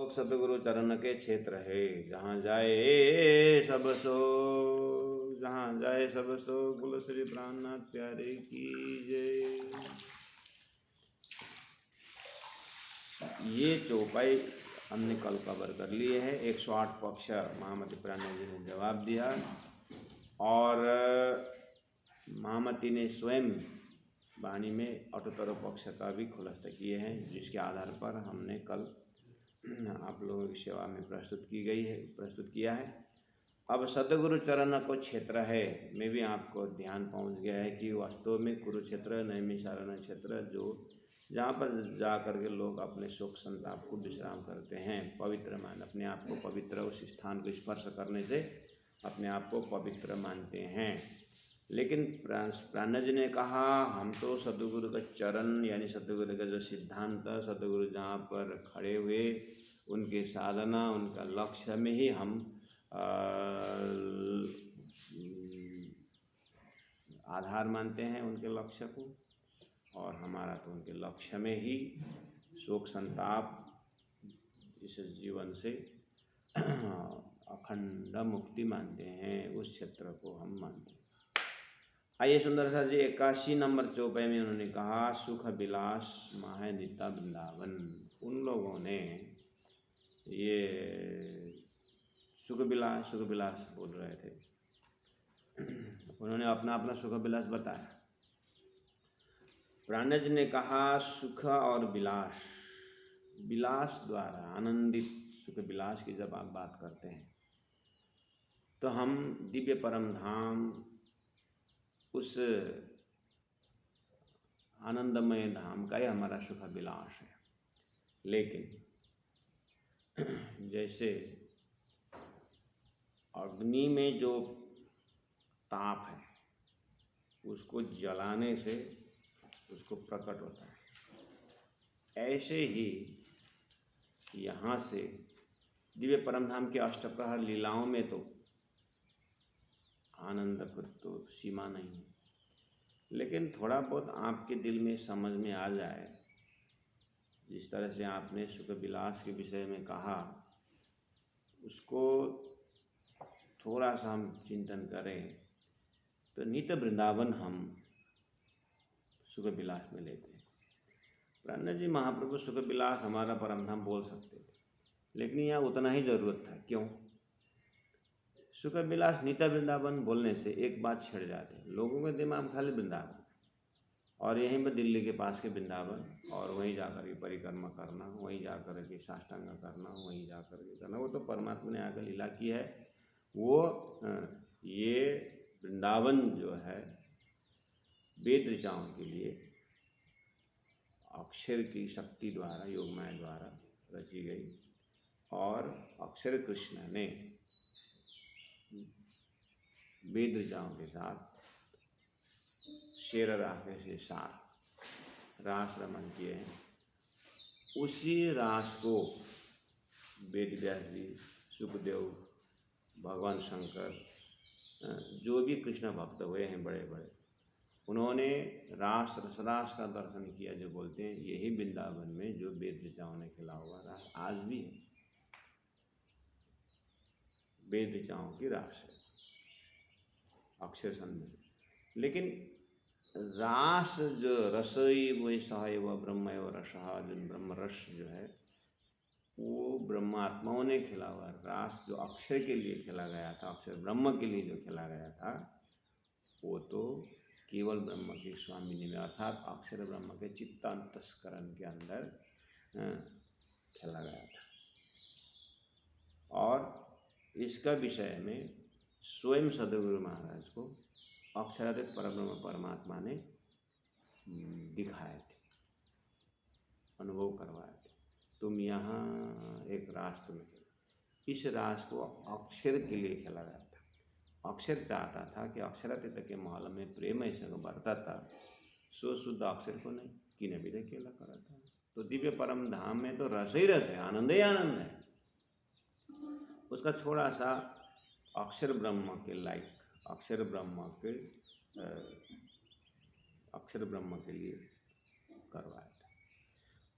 लोक सतगुरु चरण के क्षेत्र है। जहाँ जाए सब सो, जहाँ जाए सब सो, बोलो श्री प्राणनाथ प्यारे की जय। ये चौपाई हमने कल कवर कर लिए है। 108 पक्ष महामती प्राणनाथ जी ने जवाब दिया और महामती ने स्वयं वाणी में अठोत्तर पक्ष का भी खुलासा किए हैं, जिसके आधार पर हमने कल आप लोगों की सेवा में प्रस्तुत किया है। अब सतगुरु चरण को क्षेत्र है में भी आपको ध्यान पहुंच गया है कि वास्तव में कुरुक्षेत्र नैमिषारण्य क्षेत्र जो जहाँ पर जा कर के लोग अपने शोक संताप को विश्राम करते हैं, पवित्र मान अपने आप को पवित्र उस स्थान को स्पर्श करने से अपने आप को पवित्र मानते हैं। लेकिन प्राणनाथ जी ने कहा हम तो सतगुरु का चरण यानी सतगुरु का जो सिद्धांत, सतगुरु जहाँ पर खड़े हुए उनके साधना उनका लक्ष्य में ही हम आधार मानते हैं उनके लक्ष्य को, और हमारा तो उनके लक्ष्य में ही शोक संताप इस जीवन से अखंड मुक्ति मानते हैं। उस क्षेत्र को हम मानते हैं। आइए सुंदर सा जी 81 नंबर चौपाई में उन्होंने कहा सुख विलास माहे नित्या वृंदावन। उन लोगों ने ये सुख विलास बोल रहे थे, उन्होंने अपना सुख विलास बताया। प्राणनाथ जी ने कहा सुख और विलास, विलास द्वारा आनंदित सुख विलास की जब आप बात करते हैं तो हम दिव्य परम धाम उस आनंदमय धाम का ही हमारा सुख विलास है। लेकिन जैसे अग्नि में जो ताप है उसको जलाने से उसको प्रकट होता है, ऐसे ही यहाँ से दिव्य परमधाम के अष्टप्रहर लीलाओं में तो आनंद को तो सीमा नहीं है। लेकिन थोड़ा बहुत आपके दिल में समझ में आ जाए, जिस तरह से आपने सुख विलास के विषय में कहा, उसको थोड़ा सा हम चिंतन करें तो नित्य वृंदावन हम सुख विलास में लेते हैं। प्राणनाथ जी महाप्रभु सुख विलास हमारा परमधाम बोल सकते थे, लेकिन यहाँ उतना ही जरूरत था। क्यों? सुख विलास नित्य वृंदावन बोलने से एक बात छिड़ जाती है, लोगों के दिमाग में खाली वृंदावन और यहीं पर दिल्ली के पास के वृंदावन, और वहीं जाकर के परिक्रमा करना, वहीं जाकर के साष्टांग करना, वहीं जाकर के करना। वो तो परमात्मा ने आकर लीला की है। वो ये वृंदावन जो है वेद ऋचाओं के लिए अक्षर की शक्ति द्वारा योगमाया द्वारा रची गई, और अक्षर कृष्ण ने वेद ऋचाओं के साथ शेर राखे से साथ रास रमन किए हैं। उसी रास को वेद व्यास जी, सुखदेव, भगवान शंकर, जो भी कृष्ण भक्त हुए हैं बड़े बड़े, उन्होंने रास रसरास का दर्शन किया। जो बोलते हैं यही वृंदावन में जो वेद ऋचाओं ने खिला हुआ रास आज भी है, वेद ऋचाओं की रास है अक्षर संधि। लेकिन रास जो रसोई वही सहाय व ब्रह्म व रसहा, जो ब्रह्म रस जो है वो ब्रह्मात्माओं ने खिला हुआ रास जो अक्षर के लिए खिला गया था, अक्षर ब्रह्म के लिए जो खिला गया था, वो तो केवल ब्रह्म के स्वामिनी में अर्थात अक्षर ब्रह्म के चित्तांतस्करण के अंदर खेला गया था। और इसका विषय में स्वयं सदगुरु महाराज को अक्षरातीत परब्रह्म परमात्मा ने दिखाए थे, अनुभव करवाए थे। तुम यहाँ एक रास तुम्हें, इस रास को अक्षर के लिए खेला गया था। अक्षर चाहता था कि अक्षरातीत के महल में प्रेम ऐसा बढ़ता था, सो शुद्ध अक्षर को नहीं कि भी अकेला करा था। तो दिव्य परम धाम में तो रस ही रस है, आनंद ही आनंद है। उसका थोड़ा सा अक्षर ब्रह्म के लायक, अक्षर ब्रह्म के लिए करवाया था।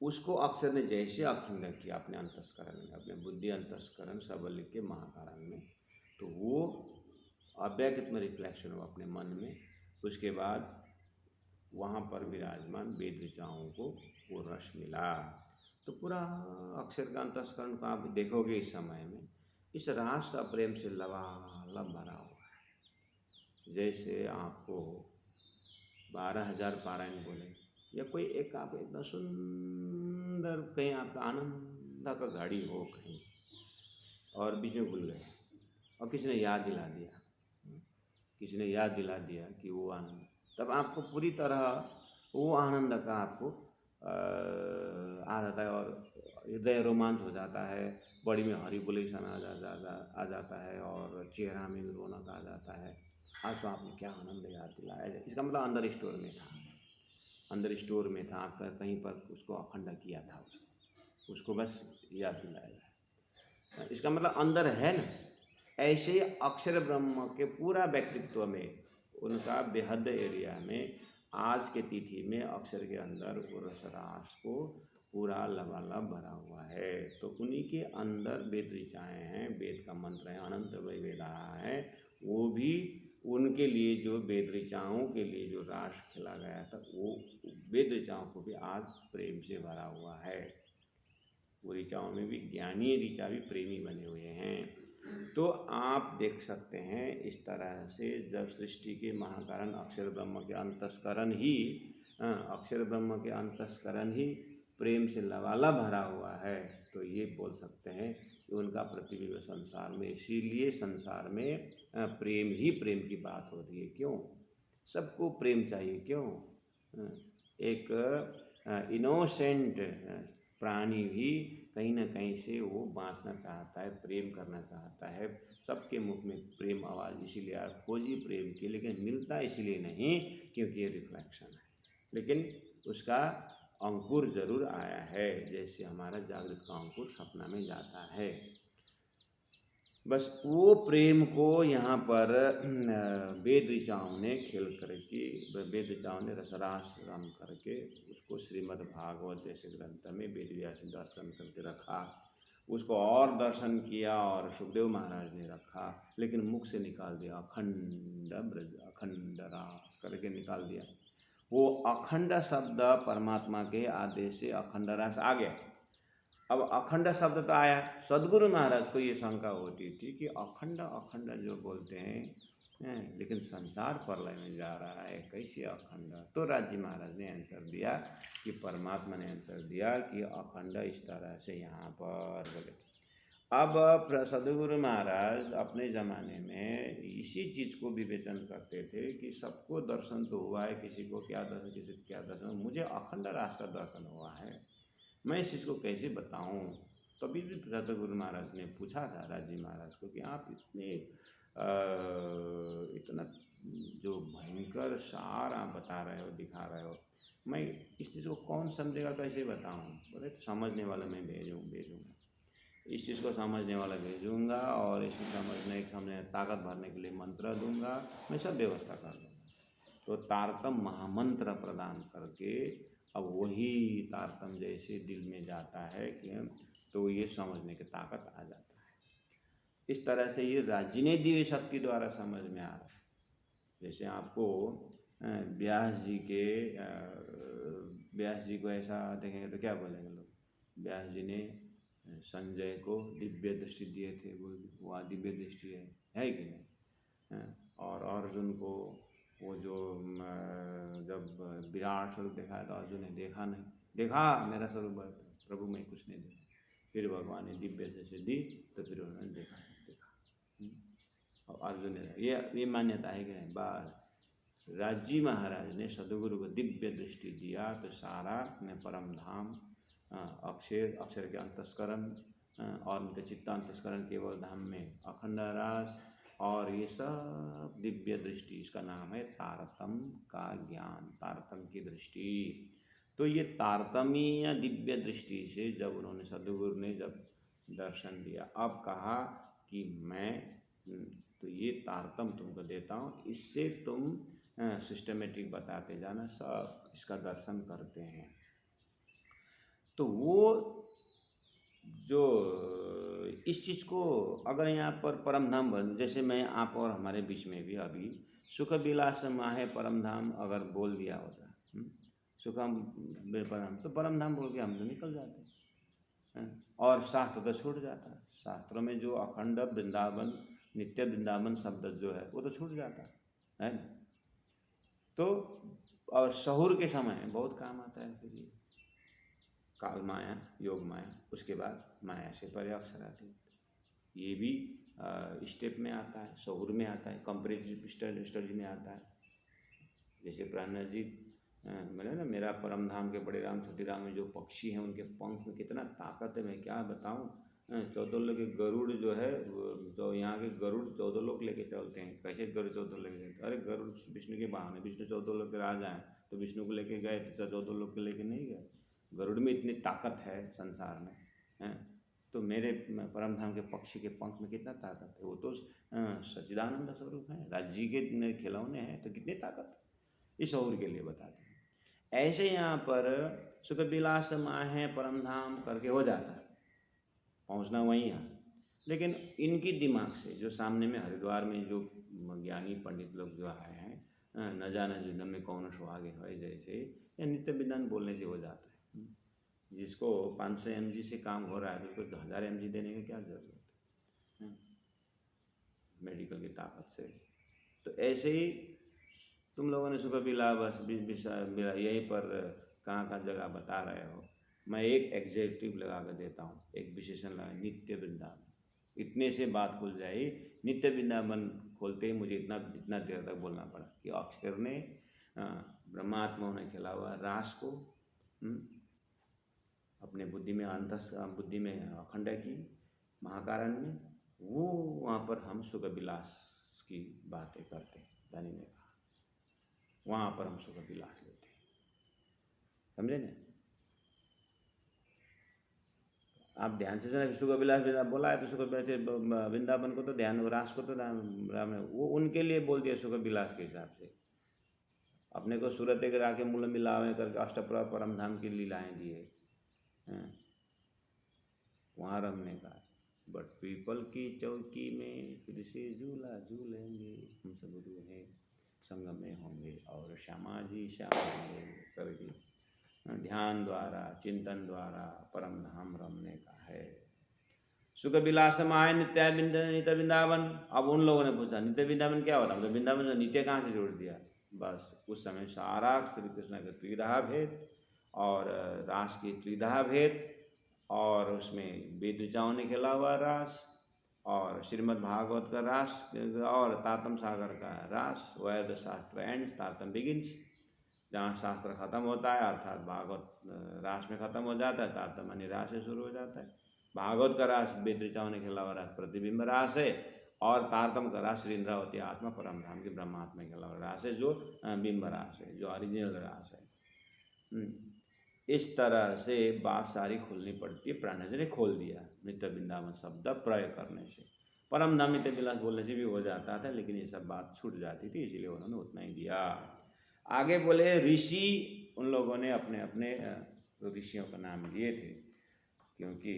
उसको अक्षर ने जैसे अखंड किया अपने अंतस्करण में, अपने बुद्धि अंतस्करण सबल के महाकारण में, तो वो अव्यक्त में रिफ्लेक्शन हुआ अपने मन में। उसके बाद वहाँ पर विराजमान वेद ऋचाओं को वो रस मिला। तो पूरा अक्षर का अंतस्करण को आप देखोगे इस समय में, इस रास का प्रेम से लबालब भरा हुआ है। जैसे आपको 12,000 पारायण बोले, या कोई एक आप इतना सुंदर कहीं आपका आनंद का घड़ी हो कहीं और बीच में भूल गए और किसी ने याद दिला दिया, किसी ने याद दिला दिया कि वो आनंद, तब आपको पूरी तरह वो आनंद का आपको आ जाता है और हृदय रोमांच हो जाता है, बॉडी में हरिबुलेशन आ जाता है और चेहरा में भी रौनक आ जाता है। आज तो आपने क्या आनंद याद दिलाया। इसका मतलब अंदर स्टोर में था, अंदर स्टोर में था, आपका कहीं पर उसको अखंड किया था, उसको बस याद दिलाया। इसका मतलब अंदर है ना। ऐसे अक्षर ब्रह्म के पूरा व्यक्तित्व में, उनका बेहद एरिया में आज के तिथि में अक्षर के अंदर वो रसरास को पूरा लबालब भरा हुआ है। तो उन्हीं के अंदर वेद ऋचाएँ हैं, वेद का मंत्र है, अनंत वेदा है, वो भी उनके लिए जो वेद ऋचाओं के लिए जो रास खेला गया था, वो वेद ऋचाओं को भी आज प्रेम से भरा हुआ है। वो ऋचाओं में भी ज्ञानी ऋचा भी प्रेमी बने हुए हैं। तो आप देख सकते हैं इस तरह से जब सृष्टि के महाकारण अक्षर ब्रह्म के अंतस्करण ही अक्षर ब्रह्म के अंतस्करण ही प्रेम से लबालब भरा हुआ है, तो ये बोल सकते हैं कि उनका प्रतिबिंब संसार में, इसीलिए संसार में प्रेम ही प्रेम की बात हो रही है। क्यों? सबको प्रेम चाहिए। क्यों? एक इनोसेंट प्राणी भी कहीं ना कहीं से वो बाँचना चाहता है, प्रेम करना चाहता है। सबके मुख में प्रेम आवाज़ इसीलिए खोजी प्रेम की, लेकिन मिलता इसलिए नहीं क्योंकि ये रिफ्लेक्शन है, लेकिन उसका अंकुर जरूर आया है, जैसे हमारा जागृत का अंकुर सपना में जाता है। बस वो प्रेम को यहाँ पर वेद ऋचाओं ने खेल करके, वेद ऋचाओं ने रसरास रम करके उसको श्रीमद् भागवत जैसे ग्रंथ में वेद व्यास ने दर्शन करके रखा, उसको और दर्शन किया और सुखदेव महाराज ने रखा, लेकिन मुख से निकाल दिया अखंड ब्रज, अखंड रास करके निकाल दिया। वो अखंड शब्द परमात्मा के आदेश से अखंड रस आ गया। अब अखंड शब्द तो आया, सदगुरु महाराज को ये शंका होती थी कि अखंड अखंड जो बोलते हैं लेकिन संसार प्रलय में जा रहा है, कैसे अखंड। तो राजी महाराज ने आंसर दिया कि परमात्मा ने आंसर दिया कि अखंड इस तरह से यहाँ पर बोले। अब सदगुरु महाराज अपने ज़माने में इसी चीज़ को विवेचन करते थे कि सबको दर्शन तो हुआ है, किसी को क्या दर्शन, किसी को क्या दर्शन, मुझे अखंड रास का दर्शन हुआ है, मैं इस चीज़ को कैसे बताऊं। तभी भी सदगुरु महाराज ने पूछा था राजी महाराज को कि आप इतना जो भयंकर सार आप बता रहे हो, दिखा रहे हो, मैं इस चीज़ को कौन समझेगा, कैसे बताऊं। बोले समझने वाला मैं भेजूँगा, इस चीज़ को समझने वाला भेजूँगा और इसे समझने सामने ताकत भरने के लिए मंत्र दूंगा, मैं सब व्यवस्था कर दूँगा। तो तारतम महामंत्र प्रदान करके अब वही तारतम जैसे दिल में जाता है कि तो ये समझने की ताकत आ जाता है। इस तरह से ये राजिनी दिव्य शक्ति द्वारा समझ में आ रहा है। जैसे आपको व्यास जी को ऐसा देखेंगे तो क्या बोलेंगे लोग, व्यास जी ने संजय को दिव्य दृष्टि दिए थे, वो दिव्य दृष्टि है कि नहीं। और अर्जुन को वो जो जब विराट स्वरूप दिखाया तो अर्जुन ने देखा नहीं, देखा मेरा स्वरूप प्रभु में कुछ नहीं देखा, फिर भगवान ने दिव्य दृष्टि दी तो फिर उन्होंने देखा। और अर्जुन ने ये मान्यता है कि नहीं, बार राजी महाराज ने सदगुरु को दिव्य दृष्टि दिया तो सारा परम धाम अक्षर के अंतस्करण और उनके चित्तांतस्करण केवल धाम में अखंड रास और ये सब दिव्य दृष्टि, इसका नाम है तारतम का ज्ञान, तारतम की दृष्टि। तो ये तारतमीय दिव्य दृष्टि से जब उन्होंने सदगुरु ने जब दर्शन दिया, अब कहा कि मैं तो ये तारतम तुमको देता हूँ, इससे तुम सिस्टमेटिक बताते जाना, सब इसका दर्शन करते हैं। तो वो जो इस चीज़ को अगर यहाँ पर परम धाम बन, जैसे मैं आप और हमारे बीच में भी अभी सुख विलास माहे परम धाम अगर बोल दिया होता, सुखम परम, तो परम धाम बोल के हम तो निकल जाते हैं, और शास्त्र तो छूट जाता। शास्त्रों में जो अखंड वृंदावन नित्य वृंदावन शब्द जो है वो तो छूट जाता है ना। तो और सहूर के समय बहुत काम आता है फिर ये काल माया योग माया, उसके बाद माया से परे अक्षर आती है, ये भी स्टेप में आता है, सहूर में आता है, कंपैरेटिव स्टडी में आता है। जैसे प्राणनाथ जी मैंने ना मेरा परम धाम के बड़े राम छोटे राम में जो पक्षी हैं उनके पंख में कितना ताकत है, मैं क्या बताऊं। 14 लोग के गरुड़ जो है तो यहाँ के गरुड़ 14 लोग लेके चलते हैं। कैसे गरुड़ 14 लेके चलते? अरे गरुड़ विष्णु के वाहन है, विष्णु 14 लोग के राजा हैं, तो विष्णु को लेके गए तो 14 लोग के लेके नहीं गए। गरुड़ में इतनी ताकत है संसार में, हैं। तो मेरे परम धाम के पक्षी के पंख में कितना ताकत है, वो तो सच्चिदानंद स्वरूप है, राज्य के खिलौने हैं, तो कितनी ताकत इस और के लिए बताते हैं। ऐसे यहाँ पर सुख विलास माहे परम धाम करके हो जाता है, पहुँचना वहीं है। लेकिन इनकी दिमाग से जो सामने में हरिद्वार में जो ज्ञानी पंडित लोग जो आए हैं, न जाने जिंदम में कौन सुहागे है, जैसे या नित्य विधान बोलने से हो जाता है। जिसको 500 mg से काम हो रहा है तो उसको 1000 mg देने की क्या जरूरत है, मेडिकल की ताकत से। तो ऐसे ही तुम लोगों ने सुख विलास यहीं पर कहाँ कहाँ जगह बता रहे हो, मैं एक एग्जेक्टिव लगा कर देता हूँ, एक विशेषण लगा, नित्य वृंदावन। इतने से बात खुल जाए। नित्य वृंदावन खोलते ही मुझे इतना देर तक बोलना पड़ा कि अक्षर ने ब्रह्मात्माओं ने खेला हुआ रास को अपने बुद्धि में बुद्धि में अखंड की महाकारण में, वो वहाँ पर हम सुख विलास की बातें करते हैं। धनी ने कहा वहाँ पर हम सुख विलास लेते हैं, समझे ना। आप ध्यान से सुना, सुख विलास बोला है तो सुख वृंदावन को तो ध्यान, रास को तो राम, वो उनके लिए बोल दिया सुख विलास के हिसाब से। अपने को सूरत के आके मूल मिलावे करके अष्टपुरा परम धाम की लीलाएं दिए, वहाँ रमने का। बट पीपल की चौकी में फिर से झूला झूलेंगे, हम सब रूहें संगम में होंगे और श्यामा जी श्याम करके ध्यान द्वारा चिंतन द्वारा परम धाम रमने का है। सुख विलास माय नित्य वृंदावन। अब उन लोगों ने पूछा नित्य वृंदावन क्या होता है, मतलब वृंदावन ने नित्य कहाँ से जोड़ दिया। बस उस समय सारा श्री कृष्ण का त्रिधा भेद और रास की त्रिधा भेद, और उसमें वेद ऋचाओं ने खेला हुआ रास, और श्रीमद् भागवत का रास, और तारतम सागर का रास, वैद शास्त्र एंड्स तारतम बिगिन्स। जहाँ शास्त्र खत्म होता है अर्थात भागवत रास में खत्म हो जाता है, तारतम अन्य रास से शुरू हो जाता है। भागवत का रास वेद ऋचाओं ने खेला हुआ रास प्रतिबिंब रास है, और तारतम का रास श्री इंद्रावती आत्मा परम धाम की ब्रह्मात्मा खेला हुआ रास है, जो बिंब रास है, जो ओरिजिनल रास है। इस तरह से बात सारी खोलनी पड़ती है। प्राणनाथ जी ने खोल दिया नित्य वृंदावन शब्द प्रयोग करने से। परम धाम नित्य विलास बोलने से भी हो जाता था, लेकिन ये सब बात छूट जाती थी, इसलिए उन्होंने उतना ही दिया। आगे बोले ऋषि, उन लोगों ने अपने अपने ऋषियों का नाम लिए थे, क्योंकि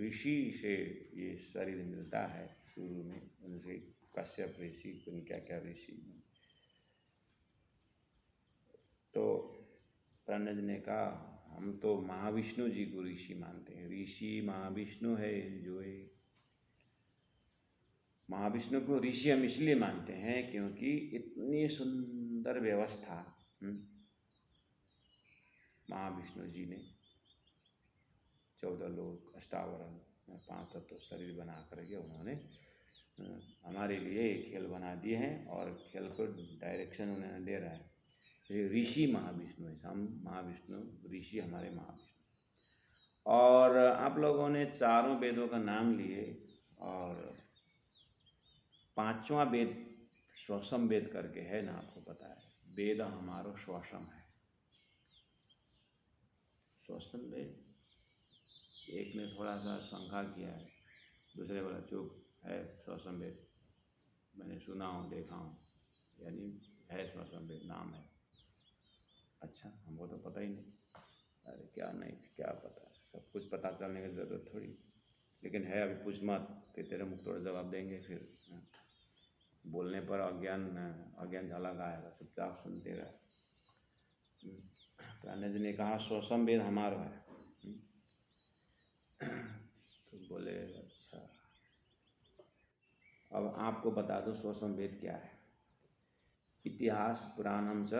ऋषि से ये शरीर मिलता है शुरू में, उनसे कश्यप ऋषि, क्या क्या ऋषि। तो प्राणनाथ जी ने कहा हम तो महाविष्णु जी को ऋषि मानते हैं, ऋषि महाविष्णु है जो है। महाविष्णु को ऋषि हम इसलिए मानते हैं क्योंकि इतनी सुंदर व्यवस्था महाविष्णु जी ने 14 लोग अष्टावरण 5 तत्व शरीर बना करके उन्होंने हमारे लिए खेल बना दिए हैं, और खेल को डायरेक्शन उन्होंने दे रहा है। ऋषि महाविष्णु है, हम महाविष्णु, ऋषि हमारे महाविष्णु। और आप लोगों ने चारों वेदों का नाम लिए, और 5वां वेद श्वसम वेद करके है ना, आपको पता है, वेद हमारो श्वसम है। श्वसम वेद, एक ने थोड़ा सा शंका किया है, दूसरे बोला चुप है श्वसम वेद, मैंने सुना हूँ देखा हूँ, यानी है श्वसम वेद नाम है। अच्छा, हमको तो पता ही नहीं। अरे क्या नहीं, क्या पता, सब कुछ पता चलने की ज़रूरत थोड़ी, लेकिन है अभी पूछ मत कि तेरे मुख तोड़ जवाब देंगे फिर। बोलने पर अज्ञान अज्ञान झलक आएगा, चुपचाप सुनते रहे। प्राण जी ने कहा स्वसम वेद हमारा है। तो बोले अच्छा, अब आपको बता दो स्वसम वेद क्या है। इतिहास पुराणम च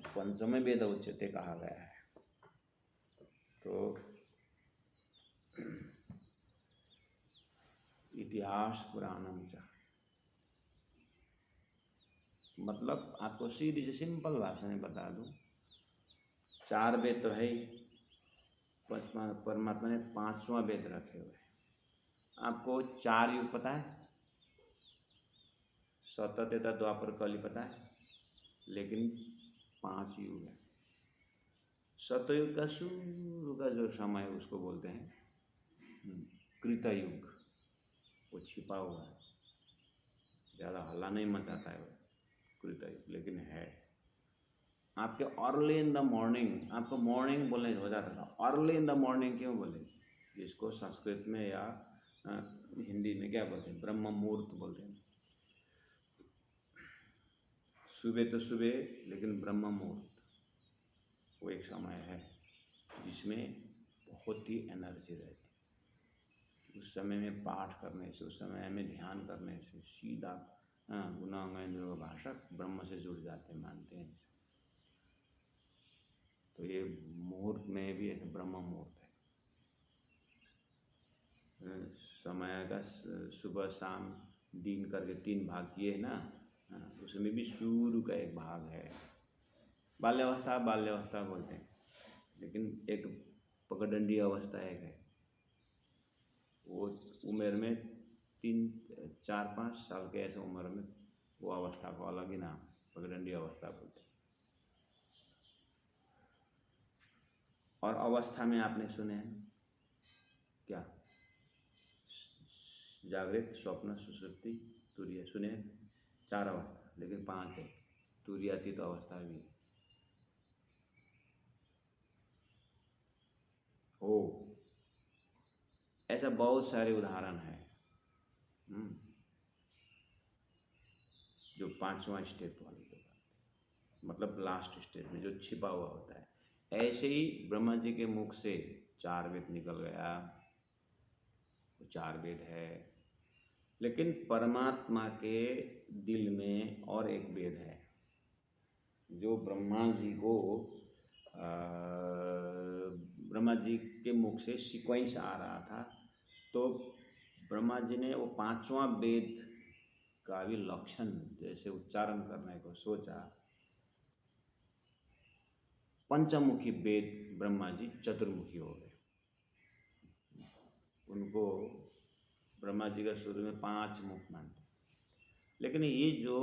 पंचम वेद उच्यते कहा गया है। तो इतिहास पुराणम च मतलब आपको सीधी से सिंपल भाषा में बता दूं, 4 वेद तो है ही, परमात्मा ने 5वां वेद रखे हुए। आपको 4 युग पता है, सत्य त्रेता द्वापर कली पता है, लेकिन 5 युग है। सतयुग का शुरू का जो समय है उसको बोलते हैं कृतयुग, वो छिपा हुआ है, ज़्यादा हल्ला नहीं मचाता है वो कृतयुग, लेकिन है। आपके अर्ली इन द मॉर्निंग, आपको मॉर्निंग बोलने हो जाता था, अर्ली इन द मॉर्निंग क्यों बोले, जिसको संस्कृत में या हिंदी में क्या बोलते हैं, ब्रह्म मुहूर्त बोलते हैं। सुबह तो सुबह, लेकिन ब्रह्म मुहूर्त वो एक समय है जिसमें बहुत ही एनर्जी रहती है। उस समय में पाठ करने से, उस समय में ध्यान करने से सीधा गुणांग भाषक ब्रह्म से जुड़ जाते मानते हैं। तो ये मुहूर्त में भी एक ब्रह्म मुहूर्त है। समय का सुबह शाम दिन करके 3 भाग किए है ना, उसमें भी शुरू का एक भाग है। बाल्यावस्था बाल्यावस्था बोलते हैं, लेकिन एक पगडंडी अवस्था एक है, वो उम्र में 3, 4, 5 साल के ऐसे उम्र में वो अवस्था को अलग ही नाम पगडंडी अवस्था बोलते हैं। और अवस्था में आपने सुने हैं क्या, जागृत, स्वप्न, सुषुप्ति, तुरीय, सुने 4 अवस्था, लेकिन 5 है, तुरीयातीत अवस्था भी हो। ऐसा बहुत सारे उदाहरण है जो 5वां स्टेप वाले के बाद, मतलब लास्ट स्टेप में जो छिपा हुआ होता है। ऐसे ही ब्रह्मा जी के मुख से 4 वेद निकल गया, वो 4 वेद है। लेकिन परमात्मा के दिल में और एक वेद है जो ब्रह्मा जी को ब्रह्मा जी के मुख से सीक्वेंस आ रहा था, तो ब्रह्मा जी ने वो 5वां वेद का भी लक्षण जैसे उच्चारण करने को सोचा। पंचमुखी वेद ब्रह्मा जी चतुर्मुखी हो गए। उनको ब्रह्मा जी का शुरू में 5 मुख मानते, लेकिन ये जो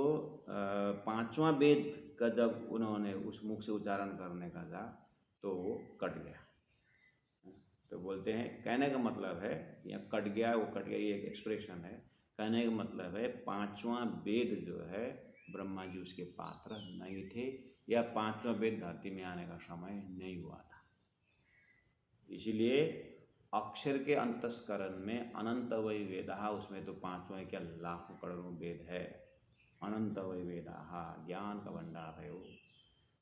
5वां वेद का जब उन्होंने उस मुख से उच्चारण करने का था तो वो कट गया। तो बोलते हैं, कहने का मतलब है या कट गया, वो कट गया, ये एक एक्सप्रेशन है। कहने का मतलब है 5वां वेद जो है ब्रह्मा जी उसके पात्र नहीं थे, या 5वां वेद धरती में आने का समय नहीं हुआ था। इसीलिए अक्षर के अंतस्करण में अनंत वै वेदा, उसमें तो 5वां क्या लाखों करोड़ों वेद है। अनंत वै वेदा, ज्ञान का भंडार है वो।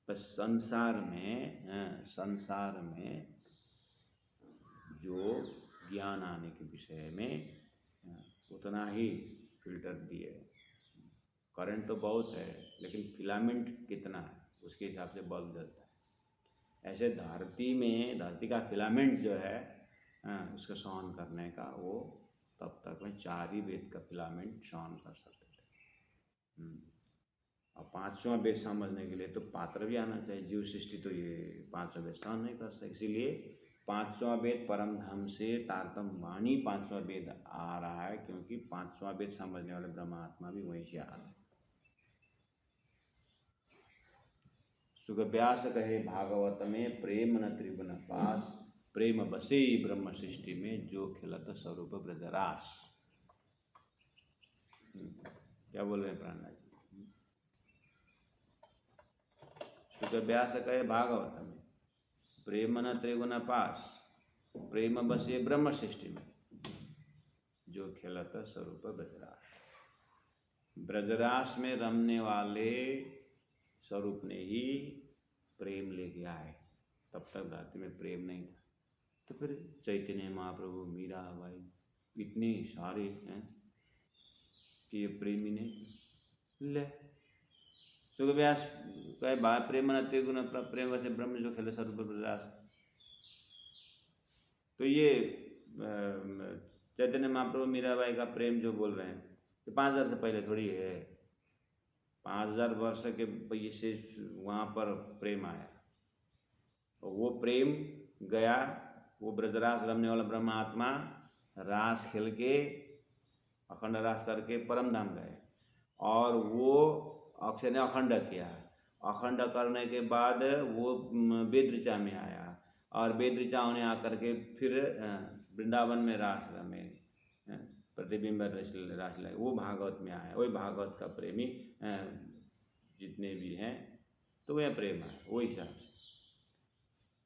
बस संसार में जो ज्ञान आने के विषय में उतना ही फिल्टर दिए। करंट तो बहुत है, लेकिन फिलामेंट कितना है उसके हिसाब से बल्ब जलता है। ऐसे धरती का फिलामेंट जो है उसको सहन करने का, वो तब तक में 4 ही वेद का फिलामेंट सहन कर सकते थे। और 5वां वेद समझने के लिए तो पात्र भी आना चाहिए। जीव सृष्टि तो ये 5वां वेद सहन नहीं कर सकते, इसीलिए 5वां वेद परम धाम से तारतम वाणी 5वां वेद आ रहा है, क्योंकि 5वां वेद समझने वाले ब्रह्मात्मा भी वहीं से आ रहे हैं। सुख व्यास कहे भागवत में, प्रेम न त्रिभुवन पास, प्रेम बसे ब्रह्म सृष्टि में, जो खिलत स्वरूप ब्रजरास। क्या बोल रहे हैं प्राणनाथ जी? सुख व्यास कहे भागवत में, प्रेम न त्रिगुण पास, प्रेम बसे ब्रह्म सृष्टि में, जो खेलत स्वरूप ब्रजरास। ब्रजरास में रमने वाले स्वरूप ने ही प्रेम लेके आए, तब तक धरती में प्रेम नहीं था। तो फिर चैतन्य महाप्रभु, मीरा बाई, इतने सारे हैं कि ये प्रेमी नहीं ले। सुख व्यास कहे बा प्रेम न त्रिगुण प्रेम वैसे ब्रह्म जो खेले स्वरूप ब्रजरास। तो ये चैतन्य महाप्रभु मीराबाई का प्रेम जो बोल रहे हैं, ये 5000 से पहले थोड़ी है। 5000 वर्ष के पहले से वहाँ पर प्रेम आया, और वो प्रेम गया। वो ब्रजरास रमने वाला ब्रह्मात्मा रास खेल के अखंड रास करके परम धाम गए, और वो अक्षय ने अखंड किया। अखंड करने के बाद वो वेद ऋचा में आया, और वेद ऋचा ने आकर के फिर वृंदावन में रास रमे, प्रतिबिंब रास लगे, वो भागवत में आया। वही भागवत का प्रेमी जितने भी हैं, तो वह प्रेम है वही सब।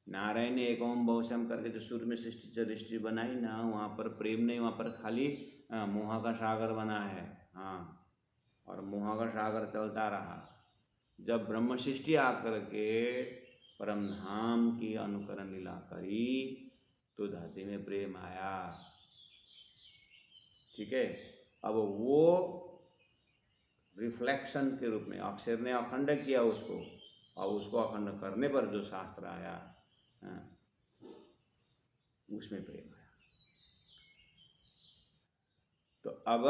नारायण ने एक ओम बहुशम करके जो सूर्य में सृष्टि बनाई ना, वहाँ पर प्रेम नहीं, वहाँ पर खाली मोह का सागर बना है। हाँ, और मोह का सागर चलता रहा। जब ब्रह्म सृष्टि आकर के परम धाम की अनुकरण लीला करी, तो धरती में प्रेम आया। ठीक है, अब वो रिफ्लेक्शन के रूप में अक्षर ने अखंड किया उसको, और उसको अखंड करने पर जो शास्त्र आया, उसमें प्रेम आया। तो अब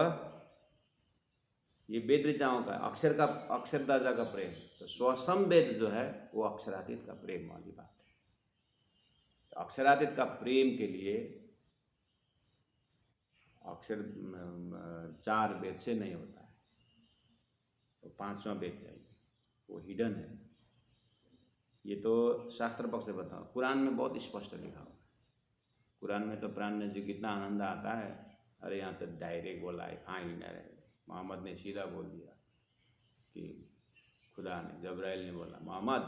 ये वेद ऋचाओं का अक्षर दर्जा का प्रेम, तो स्वसम वेद जो है वो अक्षरातीत का प्रेम वाली बात है। तो अक्षरातीत का प्रेम के लिए अक्षर 4 वेद से नहीं होता है, तो 5वां वेद चाहिए, वो हिडन है। ये तो शास्त्र पक्ष से बताओ, कुरान में बहुत स्पष्ट लिखा हुआ है। कुरान में तो प्राण जी कितना आनंद आता है। अरे यहाँ तो डायरेक्ट बोला है, कहाँ ही न रहे। मोहम्मद ने सीधा बोल दिया कि खुदा ने, जब्राइल ने बोला, मोहम्मद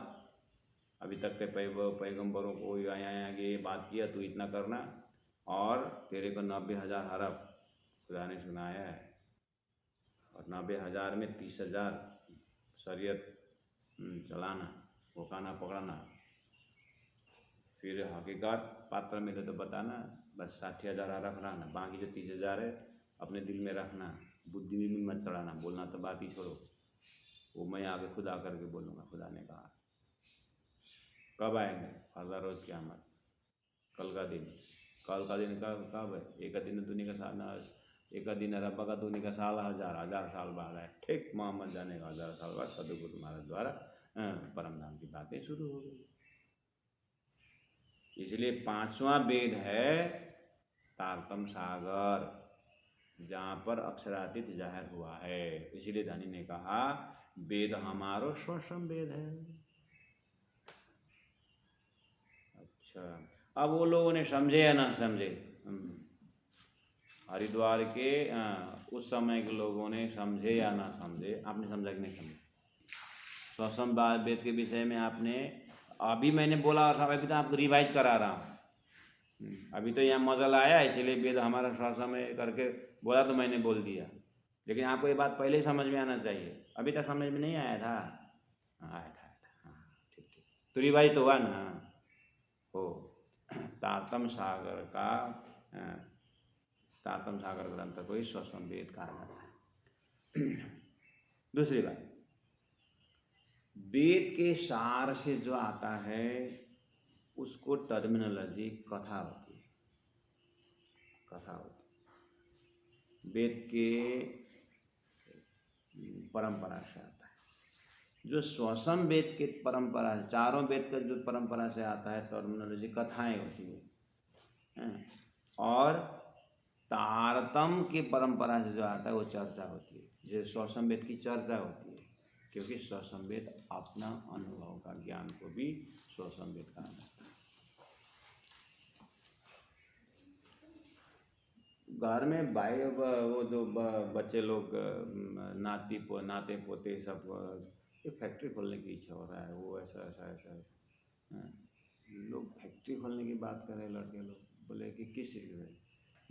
अभी तक के पैगंबरों को आगे ये बात किया, तू इतना करना, और तेरे को 90,000 हरफ खुदा ने सुनाया है, और 90,000 में 30,000 शरीयत चलाना, भोकाना पकड़ना, फिर हकीकत पात्र मिले तो बताना, बस 60,000 हरफ रखना, बाकी जो 30,000 है अपने दिल में रखना, बुद्धि में मत चढ़ाना, बोलना तो बात ही छोड़ो, वो मैं आगे खुद आकर के बोलूँगा। खुदा ने कहा कब आएंगे? हज़ार रोज़ क़यामत, कल का दिन। कल का दिन कब है? एक दिन दुनिया का साल, एक दिन रब्बा का दुनिया का साल 1000 साल बाद है। ठीक मोहम्मद जाने का 1000 साल बाद सदगुरु महाराज द्वारा परम धाम की बातें शुरू हो गई। इसलिए 5वां वेद है तारतम सागर, जहाँ पर अक्षरातीत जाहिर हुआ है। इसलिए धनी ने कहा वेद हमारो स्वसम वेद है। अच्छा, अब वो लोगों ने समझे या ना समझे? हरिद्वार के उस समय के लोगों ने समझे या ना समझे? आपने समझा कि नहीं समझे? स्वसम वेद के विषय में आपने अभी मैंने बोला था, अभी तो आपको रिवाइज करा रहा हूँ। अभी तो यहाँ मजा आया, इसलिए वेद हमारा स्वसम है करके बोला तो मैंने बोल दिया, लेकिन आपको ये बात पहले ही समझ में आना चाहिए। अभी तक समझ में नहीं आया था? आया था। हाँ ठीक ठीक, तो रिवाइज तो हुआ ना हो। तारतम सागर का तारतम सागर ग्रंथ को ही स्वसम वेद कहा जाता है। दूसरी बात, वेद के सार से जो आता है उसको टर्मिनोलॉजी कथा होती है। कथा होती है, वेद के परंपरा से आता है। जो स्वसम वेद के परंपरा से, चारों वेद का जो परंपरा से आता है, टर्मिनोलॉजी कथाएं होती है। और तारतम की परंपरा से जो आता है वो चर्चा होती है। जैसे स्वसम वेद की चर्चा होती है, क्योंकि स्वसम वेद अपना अनुभव का ज्ञान को भी स्वसम वेद कहा जाता है। घर में भाई वो जो बच्चे लोग नाते पोते सब, ये फैक्ट्री खोलने की इच्छा हो रहा है, वो ऐसा ऐसा ऐसा ऐसा। लोग फैक्ट्री खोलने की बात कर रहे हैं लड़के लोग, बोले कि किस चीज़ की?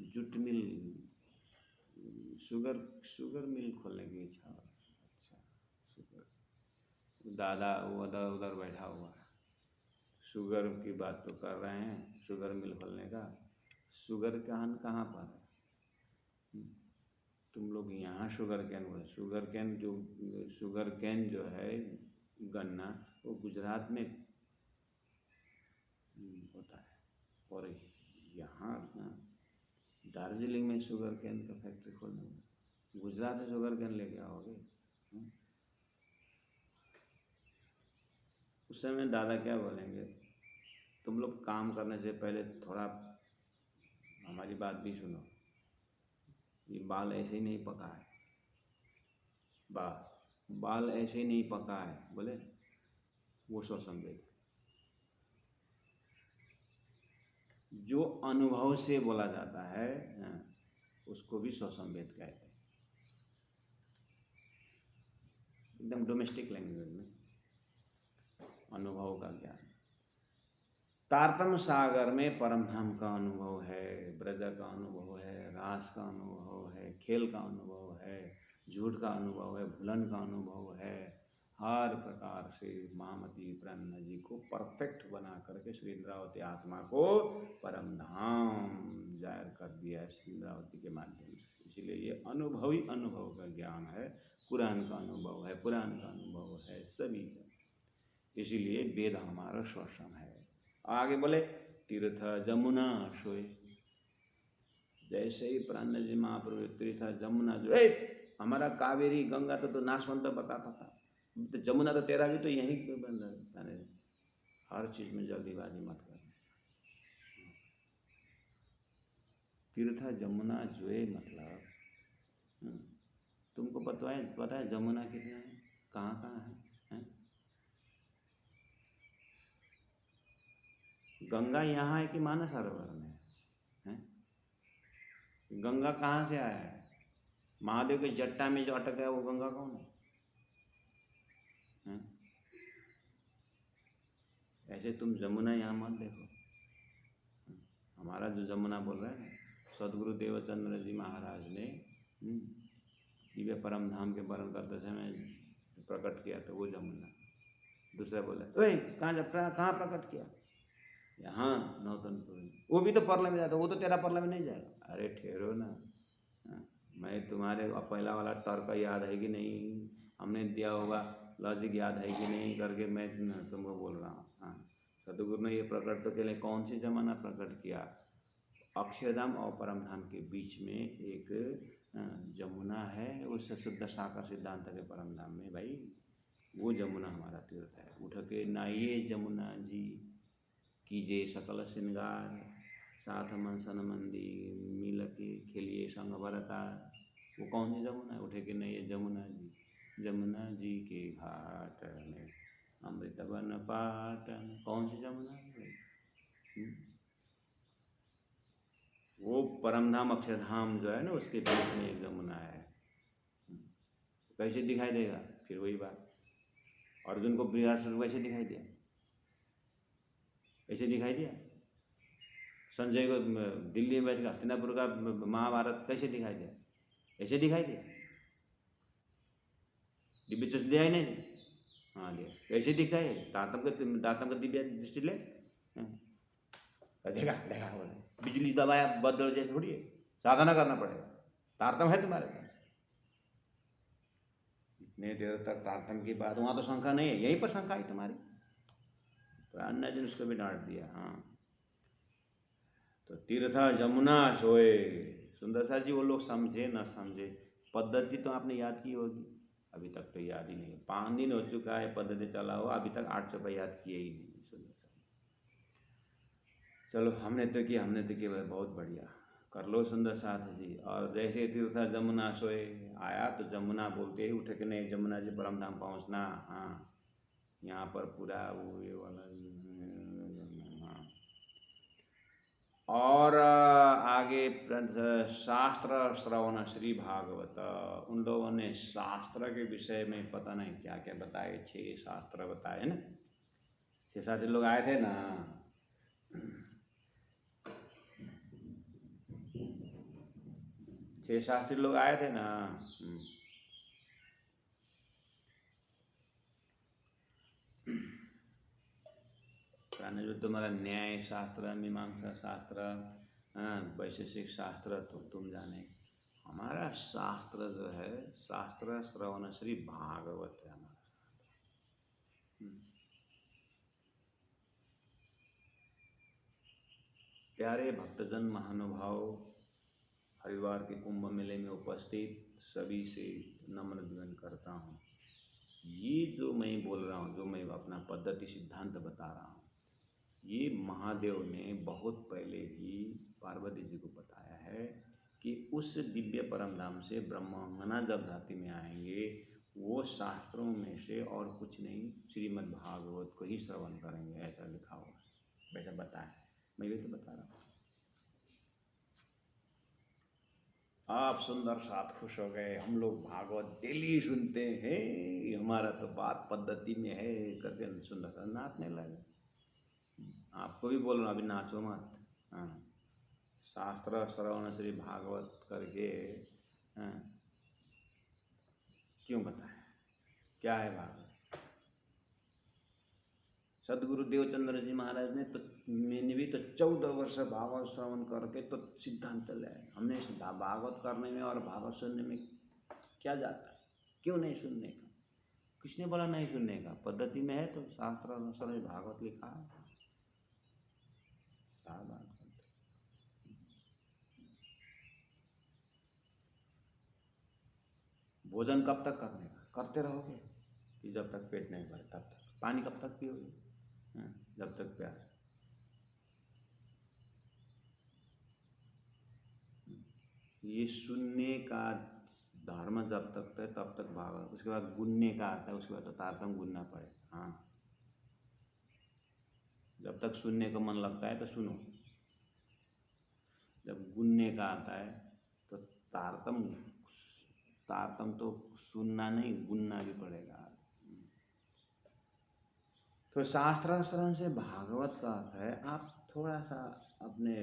Jute mill, sugar sugar mill खोलने की इच्छा। अच्छा, शुगर, दादा वो उधर उधर बैठा हुआ है, शुगर की बात तो कर रहे हैं, शुगर मिल खोलने का। शुगर कहाँ पर है? तुम लोग यहाँ शुगर कैन बोले, शुगर कैन जो है गन्ना, वो गुजरात में होता है। और यहाँ दार्जिलिंग में शुगर कैन का फैक्ट्री खोलने में, गुजरात से शुगर कैन लेके आओगे? उस समय दादा क्या बोलेंगे, तुम लोग काम करने से पहले थोड़ा हमारी बात भी सुनो। ये बाल ऐसे ही नहीं पका है, बाल ऐसे ही नहीं पका है, बोले वो सो संवेद। जो अनुभव से बोला जाता है उसको भी स्वसंवेद कहते हैं, एकदम डोमेस्टिक लैंग्वेज में अनुभव का ज्ञान। तारतम्य सागर में परमधाम का अनुभव है, ब्रज का अनुभव है, रास का अनुभव है, खेल का अनुभव है, झूठ का अनुभव है, भुलन का अनुभव है। हर प्रकार से महामती प्रन्न जी को परफेक्ट बना करके श्री इंद्रावती आत्मा को परमधाम जाहिर कर दिया है श्री इंद्रावती के माध्यम से। इसलिए ये अनुभवी अनुभव का ज्ञान है, कुरान का अनुभव है, पुराण का अनुभव है, सभी का। इसीलिए वेद हमारा श्वसन है। आगे बोले तीर्थ जमुना सोए, जैसे ही प्राण जी महाप्रभु तीर्थ जमुना जो है, हमारा कावेरी गंगा तो नाशवंत बताता था, तो जमुना तो तेरा भी तो यहीं पे बन रहा है। हर चीज में जल्दीबाजी मत कर। तीर्थ जमुना जोए मतलब तुमको पता है जमुना कितने हैं, कहाँ है? गंगा यहाँ है कि मानस सरोवर में है? गंगा कहाँ से आया है? महादेव के जट्टा में जो अटक है वो गंगा कौन है? ऐसे तुम जमुना यहाँ मत देखो। हमारा जो जमुना बोल रहे हैं सदगुरु देवचंद्र जी महाराज ने दिव्य परम धाम के वर्णन करते समय प्रकट किया था वो जमुना। दूसरा बोला ओए कहाँ प्रकट किया? यहाँ नौतनपुर में। वो भी तो परला में जाता, वो तो तेरा परला में नहीं जाएगा। अरे ठहरो ना, मैं तुम्हारे पहला वाला तर्क याद है कि नहीं, हमने दिया होगा लॉजिक याद है कि नहीं करके मैं तुमको बोल रहा हूँ। हाँ, सतगुरु ने ये प्रकट तो के लिए कौन सी जमाना प्रकट किया? अक्षरधाम और परमधाम के बीच में एक जमुना है, उस शुद्ध शाखा सिद्धांत के परमधाम में भाई, वो जमुना हमारा तीर्थ है। उठ के नाइए जमुना जी, कीजिए सकल श्रृंगार, साथ मनसन मंदिर, मिल के खेलिए संग भरतार। वो कौन सी जमुना है? उठे के नाइए जमुना जी, जमुना जी के घाट में अमृत बन पाटन। कौन सी जमुना है? वो परमधाम अक्षरधाम जो है ना, उसके बीच में एक जमुना है। कैसे दिखाई देगा? फिर वही बात, अर्जुन को बृहस्पति कैसे दिखाई दिया? ऐसे दिखाई दिया। संजय को दिल्ली में बैठ कर हस्तिनापुर का महाभारत कैसे दिखाई दिया? ऐसे दिखाई दिया। दिव्य दृष्टि दिया ही नहीं। हाँ दिया। कैसे दिखाई? तारतम का दिव्य दृष्टि ले देखा बोले बिजली दबाया बदल जैसे थोड़ी है, साधना करना पड़ेगा। तारतम है तुम्हारे पास, इतने देर तक तारतम की बात, वहाँ तो शंका नहीं है, यहीं पर शंका है तुम्हारी। तो अन्य जी ने उसको भी डांट दिया। हाँ, तो तीर्थ जमुना सोए। सुंदर सा जी वो लोग समझे न समझे, पद्धति तो आपने याद की होगी, अभी तक तो याद ही नहीं। 5 दिन हो चुका है पद्धति चला हुआ, अभी तक 8 रुपये याद किए ही नहीं। चलो हमने तो किया बहुत बढ़िया, कर लो सुंदर साथ जी। और जैसे तीर्थ जमुना सोए आया तो जमुना बोलते ही उठ के नहीं जमुना जी परमधाम पहुँचना। हाँ, यहाँ पर पूरा वो ये वाला। हाँ, और आगे शास्त्र श्रवण श्री भागवत, उन लोगों ने शास्त्र के विषय में पता नहीं क्या क्या बताए, 6 शास्त्र बताए ना। 6-7 लोग आए थे ना, छह शास्त्री लोग आए थे ना। कहने जो तुम्हारा न्याय शास्त्र, मीमांसा शास्त्र, वैशेषिक शास्त्र तो तुम जाने, हमारा शास्त्र जो है, शास्त्र श्रवण श्री भागवत है हमारा। प्यारे भक्तजन महानुभाव, हरिद्वार के कुंभ मेले में उपस्थित सभी से नम्र निवेदन करता हूँ, ये जो मैं बोल रहा हूँ, जो मैं अपना पद्धति सिद्धांत बता रहा हूँ, ये महादेव ने बहुत पहले ही पार्वती जी को बताया है कि उस दिव्य परम धाम से ब्रह्मांगना जब धरती में आएंगे, वो शास्त्रों में से और कुछ नहीं, श्रीमद् भागवत को ही श्रवण करेंगे, ऐसा लिखा हुआ है, वैसा बताया, मैं ये तो बता रहा हूँ। आप सुंदर साथ खुश हो गए, हम लोग भागवत डेली सुनते हैं, हमारा तो बात पद्धति में है करके सुंदर सा नाचने लगे। आपको भी बोल रहा हूँ, अभी नाचो मत। हाँ, शास्त्र श्रवण श्री भागवत करके क्यों बताया, क्या है भागवत? सदगुरु देवचंद्र जी महाराज ने तो, मैंने भी तो 14 वर्ष भागवत श्रवण करके तो सिद्धांत लाया। हमने भागवत करने में और भागवत सुनने में क्या जाता है, क्यों नहीं सुनने का? किसने बोला नहीं सुनने का? पद्धति में है तो शास्त्र अनुसार भागवत लिखा है। भोजन कब तक करने का? करते रहोगे कि जब तक पेट नहीं भरे तब तक। पानी कब तक पियोगे? जब तक प्यास। ये सुनने का धर्म जब तक है तब तक भागवत, उसके बाद गुनने का आता है, उसके बाद तो तारतम गुनना पड़े। हाँ, जब तक सुनने का मन लगता है तो सुनो, जब गुनने का आता है तो तारतम तो सुनना नहीं, गुनना भी पड़ेगा। तो शास्त्र श्रवण से भागवत का अर्थ है, आप थोड़ा सा अपने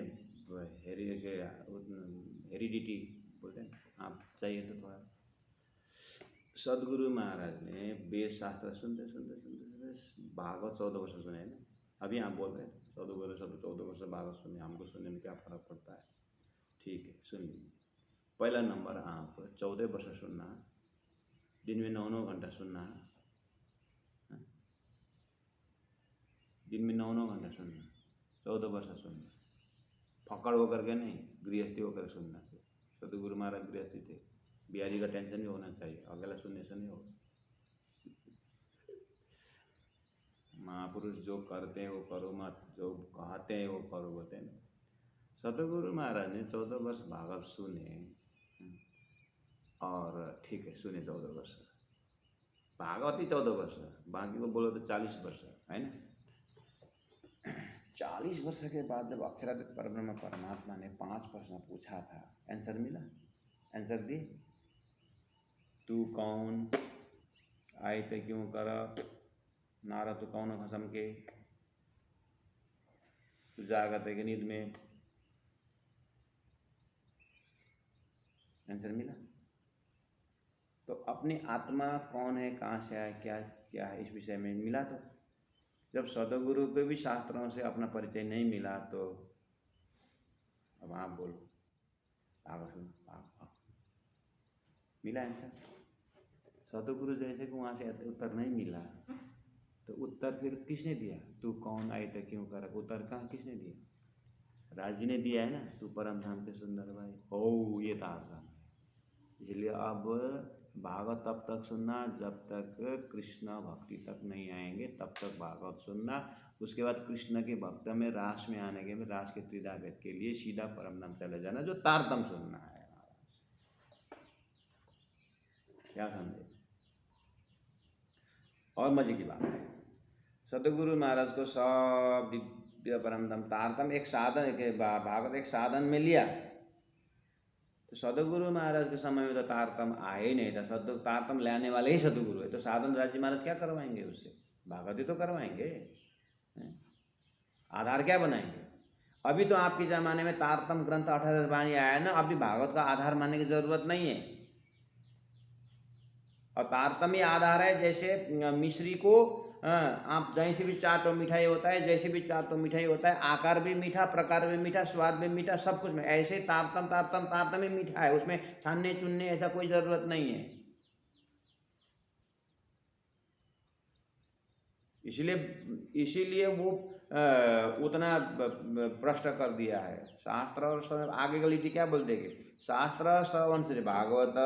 हेरिडिटी बोलते हैं, आप चाहिए तो थोड़ा। सदगुरु महाराज ने वेद शास्त्र सुनते सुनते सुनते सुनते भागवत 14 वर्ष सुने ना। अभी आप बोल रहे हैं 14 वर्ष भागवत सुने, हमको सुनने में क्या फर्क पड़ता है? ठीक है, सुन लीजिए। पहला नंबर, आप 14 वर्ष सुनना, दिन में 9 घंटा सुनना, दिन में 9 घंटा सुनना, 14 वर्ष सुनना, फकड़ होकर के नहीं, गृहस्थी होकर सुनना। सदगुरु महाराज गृहस्थी थे, बिहारी का टेंशन भी होना चाहिए, अगला सुनने से नहीं होगा। महापुरुष जो करते हैं वो करो मत, जो कहते हैं वो करो बोलते हैं। सदगुरु महाराज ने 14 वर्ष भागवत सुने, और ठीक है सुने 14 वर्ष भागवत ही 14 वर्ष, बाकी को बोलो तो 40 वर्ष है ना। 40 वर्ष के बाद जब अक्षराधिक परब्रह्म परमात्मा ने 5 प्रश्न पूछा था, आंसर मिला, आंसर दी। तू कौन, आए थे क्यों कर, नारा तू कौन खसम के, तू जागत है कि नींद में, आंसर मिला। तो अपनी आत्मा कौन है, कहाँ से आया, क्या क्या है, इस विषय में मिला। तो जब सदगुरु को भी शास्त्रों से अपना परिचय नहीं मिला तो अब आप बोलो, आगे सुनो, मिला आंसर। सदगुरु जैसे को वहाँ से उत्तर नहीं मिला तो उत्तर फिर किसने दिया? तू कौन, आए थे क्यों कर, उत्तर कहाँ किसने दिया? राज जी ने दिया है ना, तू परम धाम के सुंदर भाई। ओ ये था आसान। इसलिए अब भागवत तब तक सुनना जब तक कृष्ण भक्ति तक नहीं आएंगे, तब तक भागवत सुनना। उसके बाद कृष्ण के भक्त में रास में आने के, रास के त्रिधा भेद के लिए सीधा परम धाम चले जाना, जो तारतम सुनना है। क्या समझे? और मजे की बात है, सदगुरु महाराज को सब दिव्य परम धाम तारतम एक साधन के, भागवत एक साधन में लिया। तो सदगुरु महाराज के समय में तो तारतम आए ही नहीं था, तारतम लाने वाले ही सदगुरु है। तो साधन राजी महाराज क्या करवाएंगे उससे? भागवत ही तो करवाएंगे। आधार क्या बनाएंगे? अभी तो आपके ज़माने में तारतम ग्रंथ 68 वाणी आया है ना, अभी भागवत का आधार मानने की जरूरत नहीं है। और तारतम ही आधार है। जैसे मिश्री को आप जैसे भी चाटो मिठाई होता है, जैसे भी चाटो मिठाई होता है, आकार भी मीठा, प्रकार भी मीठा, स्वाद भी मीठा, सब कुछ में ऐसे तारतम तारतम तारतम ही मीठा है, उसमें छानने चुनने ऐसा कोई ज़रूरत नहीं है। इसीलिए वो उतना प्रश्न कर दिया है। शास्त्र और श्रवण, आगे की लिटी क्या बोलते हैं? शास्त्र श्रवण से भागवत,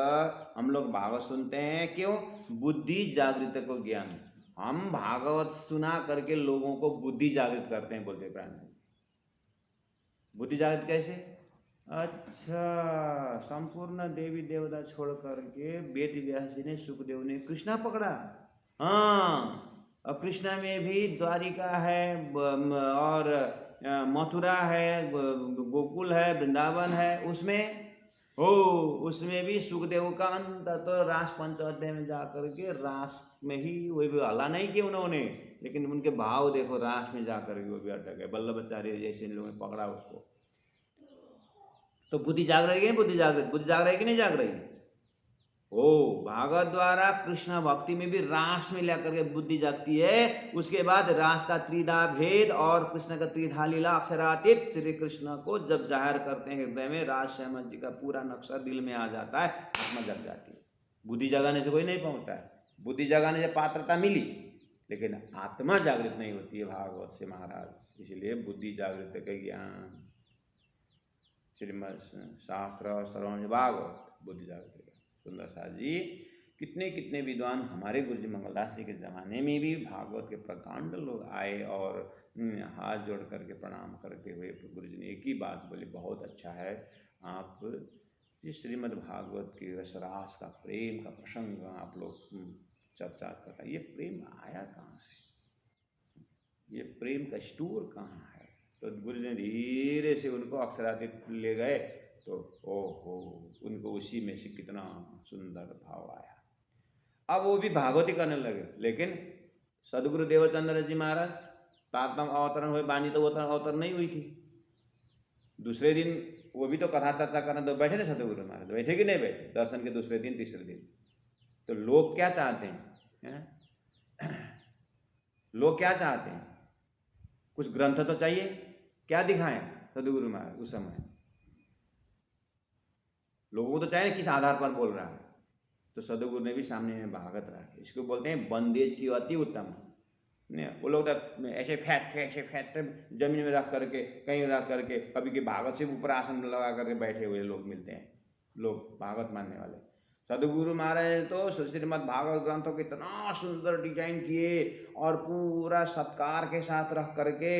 हम लोग भागवत सुनते हैं क्यों? बुद्धि जागृत को ज्ञान। हम भागवत सुना करके लोगों को बुद्धि जागृत करते हैं, बोलते प्राण। बुद्धि जागृत कैसे? अच्छा, संपूर्ण देवी देवता छोड़ करके वेद व्यास जी ने, सुखदेव ने कृष्णा पकड़ा। हाँ, और कृष्णा में भी द्वारिका है और मथुरा है, गोकुल है, वृंदावन है, उसमें उसमें भी सुखदेव का अंत तो रास पंचअध्याय में जाकर के रास में ही वही भी हल्ला नहीं किया उन्होंने, लेकिन उनके भाव देखो, रास में जाकर के वो भी अटक गए। वल्लभाचार्य जैसे इन लोगों ने पकड़ा उसको। तो बुद्धि जाग रही है, बुद्धि जाग रही है कि नहीं जाग रही? भागवत द्वारा कृष्ण भक्ति में भी रास में लेकर के बुद्धि जागती है। उसके बाद रास का त्रिधा भेद और कृष्ण का त्रिधा लीला अक्षरातीत श्री कृष्ण को जब जाहिर करते हैं हृदय में, रास श्यामल जी का पूरा नक्शा दिल में आ जाता है, आत्मा जग जाती है। बुद्धि जगाने से कोई नहीं पहुंचता है। बुद्धि जगाने से पात्रता मिली, लेकिन आत्मा जागृत नहीं होती है भागवत से महाराज। इसलिए बुद्धि जागृत का ज्ञान, श्रीमद शास्त्र श्रवण भागवत, बुद्धि जागृत। सुंदर सा जी, कितने कितने विद्वान हमारे गुरुजी मंगलदास जी के ज़माने में भी भागवत के प्रकांड लोग आए और हाथ जोड़ करके प्रणाम करते हुए गुरुजी ने एक ही बात बोली, बहुत अच्छा है आप इस श्रीमद् भागवत की रसरास का, प्रेम का प्रसंग आप लोग चर्चा करता। ये प्रेम आया कहाँ से? ये प्रेम का स्टोर कहाँ है? तो गुरु ने धीरे से उनको अक्षरातीत ले गए, तो ओहो, उनको उसी में से कितना सुंदर भाव आया। अब वो भी भागवती करने लगे। लेकिन सदगुरु देवचंद्र जी महाराज, तारतम अवतरण हुए, बानी तो अवतरण नहीं हुई थी। दूसरे दिन वो भी तो कथा चर्चा करने तो बैठे ना सदगुरु महाराज, बैठे कि नहीं बैठे? दर्शन के दूसरे दिन, तीसरे दिन। तो लोग क्या चाहते हैं? लोग क्या चाहते हैं? कुछ ग्रंथ तो चाहिए। क्या दिखाएं सदगुरु महाराज उस समय? लोगों को तो चाहिए किस आधार पर बोल रहा है। तो सदगुरु ने भी सामने में भागवत रखा। इसको बोलते हैं बंदेज की अति उत्तम। वो लोग तो ऐसे फैट जमीन में रख करके, कहीं रख करके, कभी के भागवत से ऊपर आसन लगा करके बैठे हुए लोग मिलते हैं, लोग भागवत मानने वाले। सदगुरु महाराज तो श्रीमद् भागवत ग्रंथों को इतना सुंदर डिजाइन किए और पूरा सत्कार के साथ रख करके,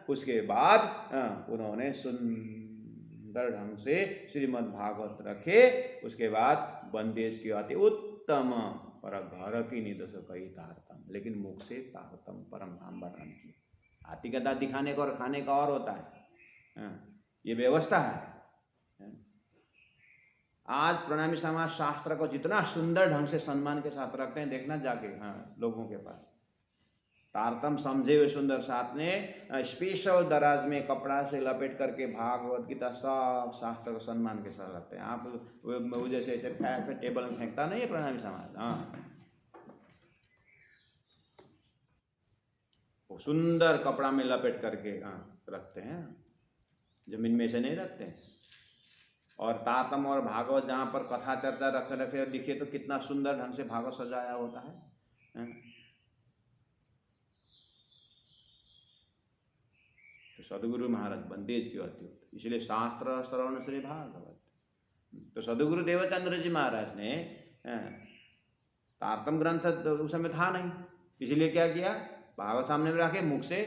उसके बाद उन्होंने सुंदर ढंग से श्रीमद् भागवत रखे। उसके बाद बंदेज की अति उत्तम पर घर की निदोष कही तारतम, लेकिन मुख से तारतम परम धाम वर्णन की। हाथी गदा दिखाने का और खाने का और होता है, ये व्यवस्था है। आज प्रणामी समाज शास्त्र को जितना सुंदर ढंग से सम्मान के साथ रखते हैं, देखना जाके लोगों के पास तारतम समझे हुए सुंदर साथ ने स्पेशल दराज में कपड़ा से लपेट करके भागवत गीता सब शास्त्र को सम्मान के साथ रखते हैं। आप वो जैसे ऐसे फेंक टेबल में फेंकता नहीं है प्रणामी समाज, वो सुंदर कपड़ा में लपेट करके रखते हैं, जमीन में से नहीं रखते हैं। और तारतम और भागवत जहाँ पर कथा चर्चा रखे लिखिए तो कितना सुंदर ढंग से भागवत सजाया होता है। तो सदगुरु महाराज बंदेज की अति, इसलिए शास्त्र श्रवण श्री भागवत। तो सदगुरु देवचंद्र जी महाराज ने तारतम ग्रंथ उस समय था नहीं, इसलिए क्या किया, भागवत सामने में रखे, मुख से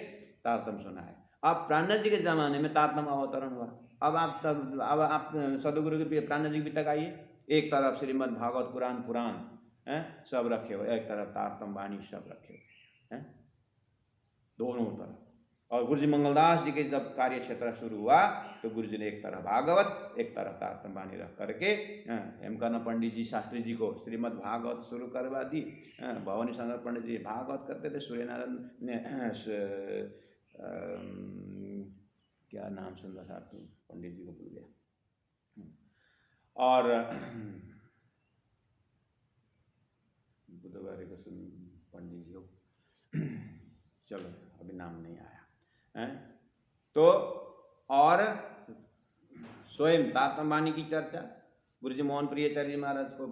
तारतम सुनाए। अब प्राणनाथ जी के जमाने में तारतम अवतरण हुआ। अब आप सदगुरु के प्राणनाथ जी भी तक आइए, एक तरफ श्रीमद् भागवत पुराण सब रखे हुए, एक तरफ तारतम वाणी सब रखे हुए, दोनों तरफ। और गुरुजी मंगलदास जी के जब कार्य क्षेत्र शुरू हुआ तो गुरुजी ने एक तरफ भागवत, एक तरफ तारतम वाणी रख करके हेमकर्ण पंडित जी शास्त्री जी को श्रीमद् भागवत शुरू करवा दी। भवानी शंकर पंडित जी भागवत करते थे, सूर्यनारायण ने क्या नाम सुंदर साथ में पंडित जी को भूल गया। और बुधवार को सुन पंडित जी को, चलो अभी नाम नहीं आया है। तो और स्वयं तारतम्य की चर्चा, गुरु जी मोहन प्रियाचार्य जी महाराज को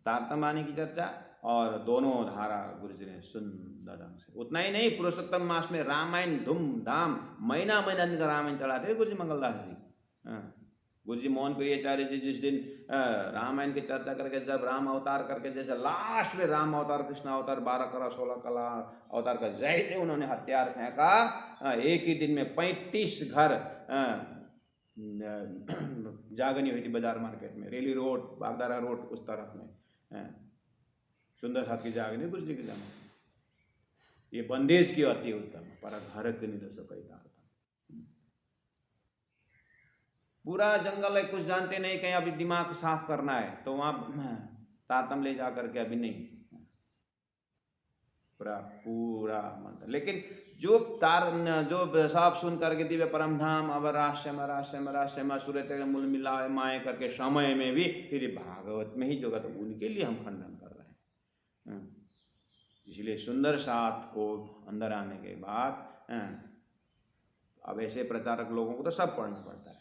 तारतम्य की चर्चा, और दोनों धारा गुरु जी ने सुंदर ढंग से। उतना ही नहीं, पुरुषोत्तम मास में रामायण धूमधाम महीना महीना दिन का रामायण चलाते गुरु जी मंगलदास जी। गुरु जी मोहन प्रियाचार्य जी जिस दिन रामायण की चर्चा करके, जब राम अवतार करके, जैसे लास्ट में राम अवतार कृष्ण अवतार 12 कला 16 कला अवतार का जैसे उन्होंने हथियार फेंका, एक ही दिन में 35 घर जागनी हुई थी बाजार मार्केट में, रेली रोड बागदारा रोड उस तरफ में सुंदर साथ की जागनी गुरु जी की जन्म। ये बंदेज की अति उत्तम पर घर के निधस कई था। पूरा जंगल है, कुछ जानते नहीं, कहीं अभी दिमाग साफ करना है तो वहां तारतम ले जा करके अभी नहीं, पूरा मंत्र। लेकिन जो सब सुन करके दिव्य परमधाम अब राश्यम सूर्य मूल मिला माए करके समय में भी फिर भागवत में ही जो तो उनके लिए हम खंडन कर रहे हैं। इसलिए सुंदर साथ को अंदर आने के बाद अब ऐसे प्रचारक लोगों को तो सब पढ़ना पड़ता है,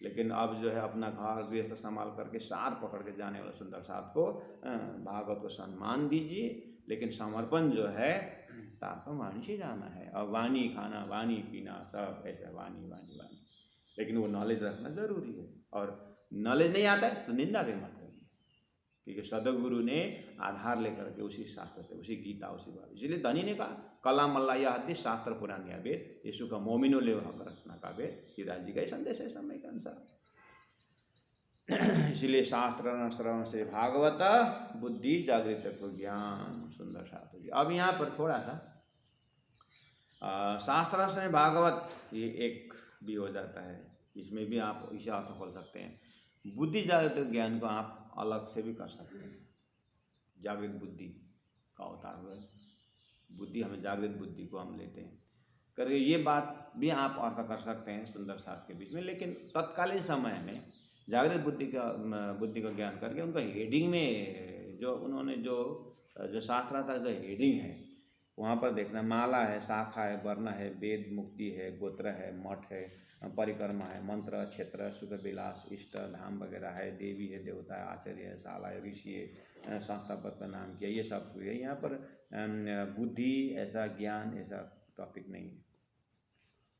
लेकिन अब जो है अपना घर गृहस्थ संभाल करके सार पकड़ के जाने वाले सुंदर साथ को भागवत को सम्मान दीजिए, लेकिन समर्पण जो है तारतम वाणी से जाना है। और वाणी खाना वाणी पीना सब ऐसा वाणी वाणी वाणी, लेकिन वो नॉलेज रखना जरूरी है। और नॉलेज नहीं आता है तो निंदा भी मत करिए, क्योंकि सदगुरु ने आधार लेकर के उसी शास्त्र से, उसी गीता, उसी बात। इसलिए धनी ने कहा कला मल्ला यह हदीस शास्त्र पुराण या वेद, यीशु का मोमिनो ले रचना का वेद, युवराज जी का ही संदेश है समय के अनुसार। इसलिए शास्त्र श्रवण से भागवत बुद्धि जागृत को ज्ञान। सुंदर शास्त्र जी। अब यहाँ पर थोड़ा सा शास्त्र से भागवत ये एक भी हो जाता है, इसमें भी आप इसे अर्थ खोल सकते हैं। बुद्धि जागृत ज्ञान को आप अलग से भी कर सकते हैं। जागृत बुद्धि का अवतार हुआ बुद्धि, हमें जागृत बुद्धि को हम लेते हैं करके ये बात भी आप अर्थ कर सकते हैं सुंदर शास्त्र के बीच में। लेकिन तत्कालीन समय में जागृत बुद्धि का ज्ञान करके उनका हेडिंग में जो उन्होंने जो शास्त्र था, जो हेडिंग है वहाँ पर देखना, माला है, शाखा है, वर्ण है, वेद, मुक्ति है, गोत्र है, मठ है, परिक्रमा है, मंत्र, क्षेत्र, सुख विलास, इष्ट धाम वगैरह है, देवी है, देवता है, आचार्य है, शाला है, ऋषि है, संस्थापक का नाम किया, ये सब हुए। यहाँ पर बुद्धि ऐसा ज्ञान ऐसा टॉपिक नहीं है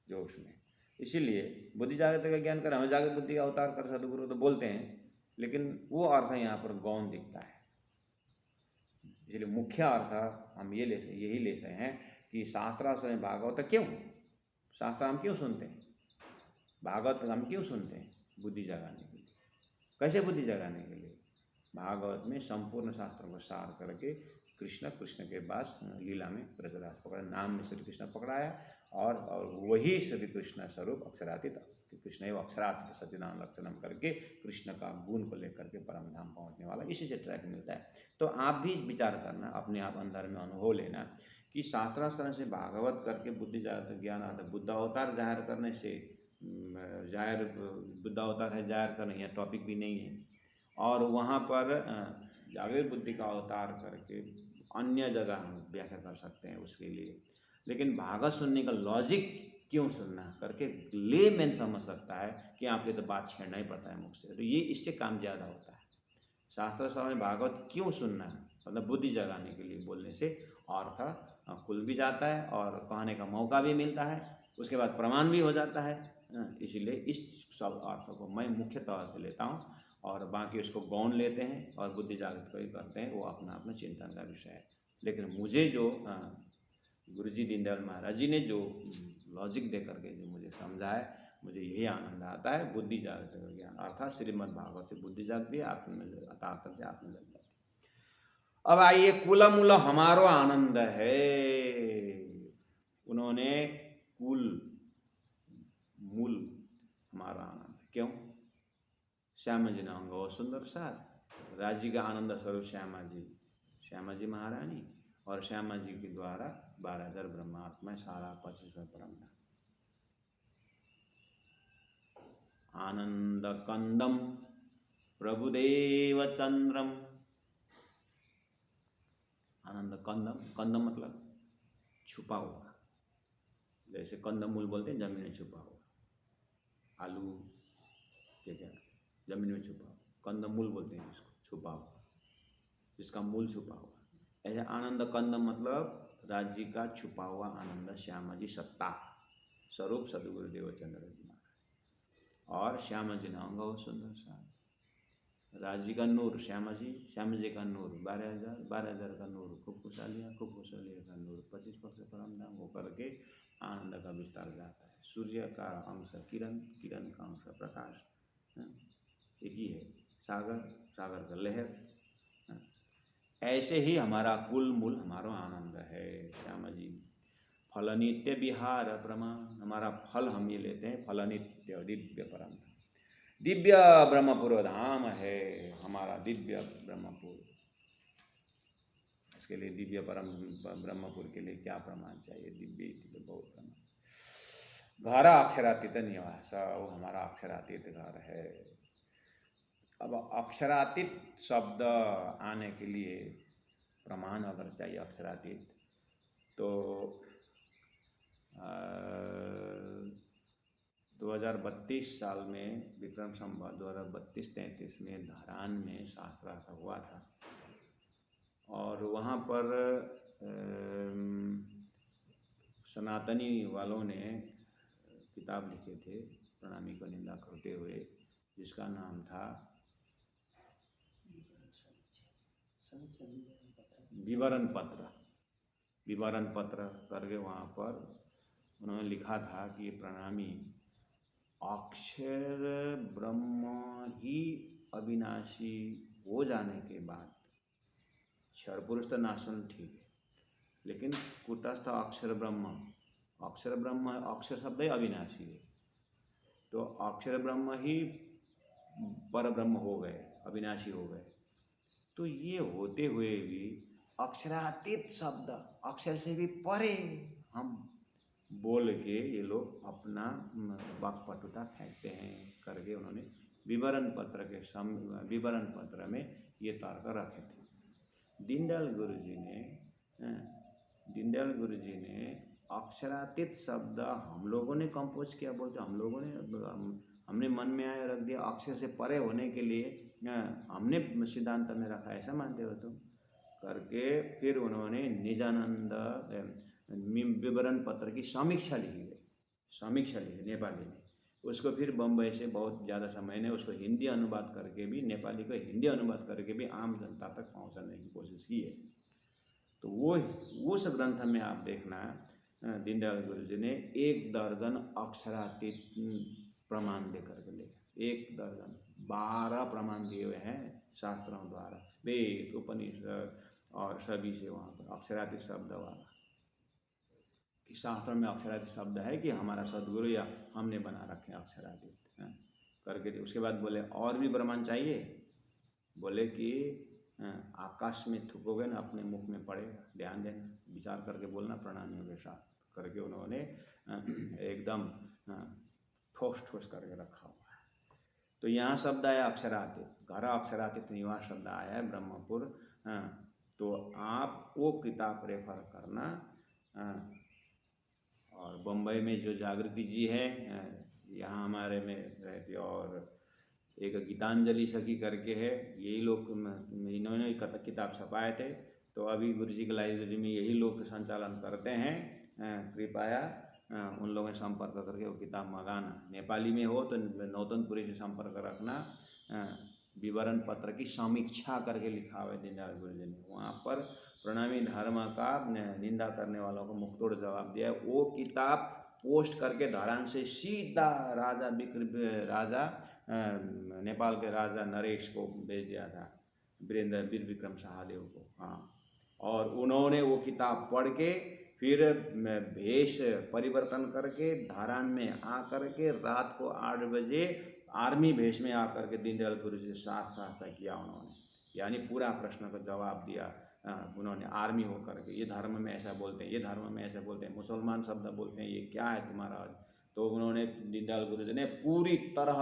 जो उसमें। इसीलिए बुद्धि जागृत का ज्ञान कर, हमें जागृत बुद्धि का अवतार कर सदगुरु तो बोलते हैं, लेकिन वो अर्थ यहाँ पर गौण दिखता है। इसलिए मुख्य अर्थ हम यही लेते हैं कि शास्त्रार्थ भागवत क्यों, शास्त्र हम क्यों सुनते हैं, भागवत हम क्यों सुनते हैं? बुद्धि जगाने के लिए। कैसे बुद्धि जगाने के लिए? भागवत में संपूर्ण शास्त्रों को सार करके कृष्ण के पास लीला में ब्रजराज पकड़ा, नाम में श्री कृष्ण पकड़ाया, और वही श्री कृष्ण स्वरूप अक्षरातीत, कृष्ण एवं अक्षरातीत सच्चिदानंद लक्षणम करके कृष्ण का गुण को लेकर के परम धाम पहुँचने वाला, इसी से ट्रैक मिलता है। तो आप भी विचार करना, अपने आप अंदर में अनुभव लेना कि शास्त्रास्त्र से भागवत करके बुद्धि जागृत ज्ञान आता है। बुद्ध अवतार जाहिर करने से जाहिर बुद्ध अवतार है जाहिर करना, यह टॉपिक भी नहीं है। और वहाँ पर जागृत बुद्धि का अवतार करके अन्य जगह हम व्याख्या कर सकते हैं उसके लिए। लेकिन भागवत सुनने का लॉजिक क्यों सुनना करके ले मैन समझ सकता है कि आपके तो बात छेड़ना ही पड़ता है मुख से, तो ये इससे काम ज़्यादा होता है। शास्त्र समय भागवत क्यों सुनना है, मतलब बुद्धि जगाने के लिए बोलने से अर्थ खुल भी जाता है और कहने का मौका भी मिलता है, उसके बाद प्रमाण भी हो जाता है। इसीलिए इस सब अर्थों को मैं मुख्य तौर से लेता हूँ, और बाकी उसको गौण लेते हैं और बुद्धि जागृत को ही करते हैं, वो अपना अपना चिंतन का विषय है। लेकिन मुझे जो गुरु जी दीनदयाल महाराज जी ने जो लॉजिक दे करके जो मुझे समझा है, मुझे यही आनंद आता है। बुद्धि जागृत ज्ञान अर्थात श्रीमद् भागवत से बुद्धि जागती है, आत्म लग जाती। अब आइए कुल मूल हमारो आनंद है। उन्होंने कुल मूल हमारा आनंद, क्यों? श्यामा जी नाम सुंदर साथ राज्य का आनंद स्वरूप श्यामा जी महारानी, और श्यामा जी के द्वारा 12,000 ब्रह्मात्मा, सारा 25वां परम धाम। आनंद कंदम प्रभुदेव चंद्रम। आनंद कंदम, कंदम मतलब छुपा हुआ, जैसे कंदमूल बोलते हैं जमीन में छुपा हुआ, आलू क्या जमीन में छुपा हुआ, कंदमूल बोलते हैं इसको, छुपा हुआ, जिसका मूल छुपा हुआ। ऐसे आनंद कंदम मतलब राज्य का छुपा हुआ आनंद, श्यामा जी सत्ता स्वरूप सदगुरुदेव चंद्र जी महाराज। और श्यामा जी नाम बहुत सुंदर सा राज्य का नूर, श्यामा जी का नूर, 12,000 का नूर, खूब खुशहालियाँ का नूर, 25 वर्ष परम धाम होकर के आनंद का विस्तार जाता है। सूर्य का अंश किरण, किरण का अंश प्रकाश, एक ही है। सागर, सागर का लहर। ऐसे ही हमारा कुल मूल हमारा आनंद है श्यामा जी। फल नित्य विहार प्रमाण, हमारा फल हम ये लेते हैं फल नित्य दिव्य परम, दिव्य ब्रह्मपुर धाम है हमारा, दिव्य ब्रह्मपुर। इसके लिए दिव्य परम ब्रह्मपुर के लिए क्या प्रमाण चाहिए? दिव्य बहुत प्रमाण। घर अक्षरातीत निवास, वो हमारा अक्षरातीत घर है। अब अक्षरातीत शब्द आने के लिए प्रमाण अगर चाहिए अक्षरातीत, तो 2032 साल में विक्रम संवत 2032-33 में धरान में शास्त्रार्थ हुआ था, और वहाँ पर सनातनी वालों ने किताब लिखे थे प्रणामी को निंदा करते हुए, जिसका नाम था विवरण पत्र। विवरण पत्र करके वहाँ पर उन्होंने लिखा था कि प्रणामी अक्षर ब्रह्म ही अविनाशी हो जाने के बाद, क्षर पुरुष तो नाशन ठीक है, लेकिन कुटस्थ अक्षर ब्रह्म, अक्षर ब्रह्म, अक्षर शब्द ही अविनाशी है, तो अक्षर ब्रह्म ही पर ब्रह्म हो गए, अविनाशी हो गए। तो ये होते हुए भी अक्षरातीत शब्द, अक्षर से भी परे हम बोल के ये लोग अपना वाक्पटुता फेंकते हैं करके उन्होंने विवरण पत्र में ये तर्क रखे थे। दीनदयाल गुरु जी ने अक्षरातीत शब्द हम लोगों ने कंपोज किया, बोलते हम लोगों ने, हमने मन में आया रख दिया, अक्षर से परे होने के लिए हमने सिद्धांत में रखा, ऐसा मानते हो तुम करके फिर उन्होंने निजानंद विवरण पत्र की समीक्षा लिखी गई नेपाली में। उसको फिर बम्बई से बहुत ज़्यादा समय ने उसको हिंदी अनुवाद करके भी, नेपाली को हिंदी अनुवाद करके भी आम जनता तक पहुंचाने की कोशिश की है। तो वो उस ग्रंथ में आप देखना, दीनदयाल गुरु जी ने 1 दर्जन अक्षरातीत प्रमाण दे करके ले, 1 दर्जन 12 प्रमाण दिए हुए हैं शास्त्रों द्वारा, वेद उपनिषद और सभी से वहाँ पर अक्षरातीत शब्द वाला कि शास्त्र में अक्षरातीत शब्द है कि हमारा सदगुरु या हमने बना रखे अक्षरातीत करके। उसके बाद बोले और भी प्रमाण चाहिए, बोले कि आकाश में थूकोगे ना अपने मुख में पड़ेगा, ध्यान देना, विचार करके बोलना प्रणामियों के साथ करके उन्होंने एकदम ठोस करके रखा हुआ है। तो यहाँ शब्द आया अक्षरातीत, घर अक्षरातीत निवास शब्द आया है ब्रह्मपुर। तो आप वो किताब रेफर करना। और बम्बई में जो जागृति जी है यहाँ हमारे में रहती, और एक गीतांजलि सखी करके है, यही लोग इन्होंने किताब छपाए थे, तो अभी गुरु जी की लाइब्रेरी में यही लोग संचालन करते हैं। कृपया उन लोगों से संपर्क करके वो किताब मंगाना, नेपाली में हो तो नौतनपुरी से संपर्क रखना। विवरण पत्र की समीक्षा करके लिखा हुआ है दीनदयाल गुरु जी ने, वहाँ पर प्रणामी धर्म का निंदा करने वालों को मुखतोड़ जवाब दिया है। वो किताब पोस्ट करके धरान से सीधा राजा नेपाल के राजा नरेश को भेज दिया था, वीर विक्रम शाहदेव को। हाँ, और उन्होंने वो किताब पढ़ के फिर भेष परिवर्तन करके धरान में आकर के रात को 8 बजे आर्मी भेष में आकर के दीनदयाल गुरु जी से साथ किया उन्होंने, यानी पूरा प्रश्न का जवाब दिया उन्होंने आर्मी होकर के ये धर्म में ऐसा बोलते हैं, ये धर्म में ऐसा बोलते हैं, मुसलमान शब्द बोलते हैं, ये क्या है तुम्हारा। तो उन्होंने दीनदयाल गुरुजी ने पूरी तरह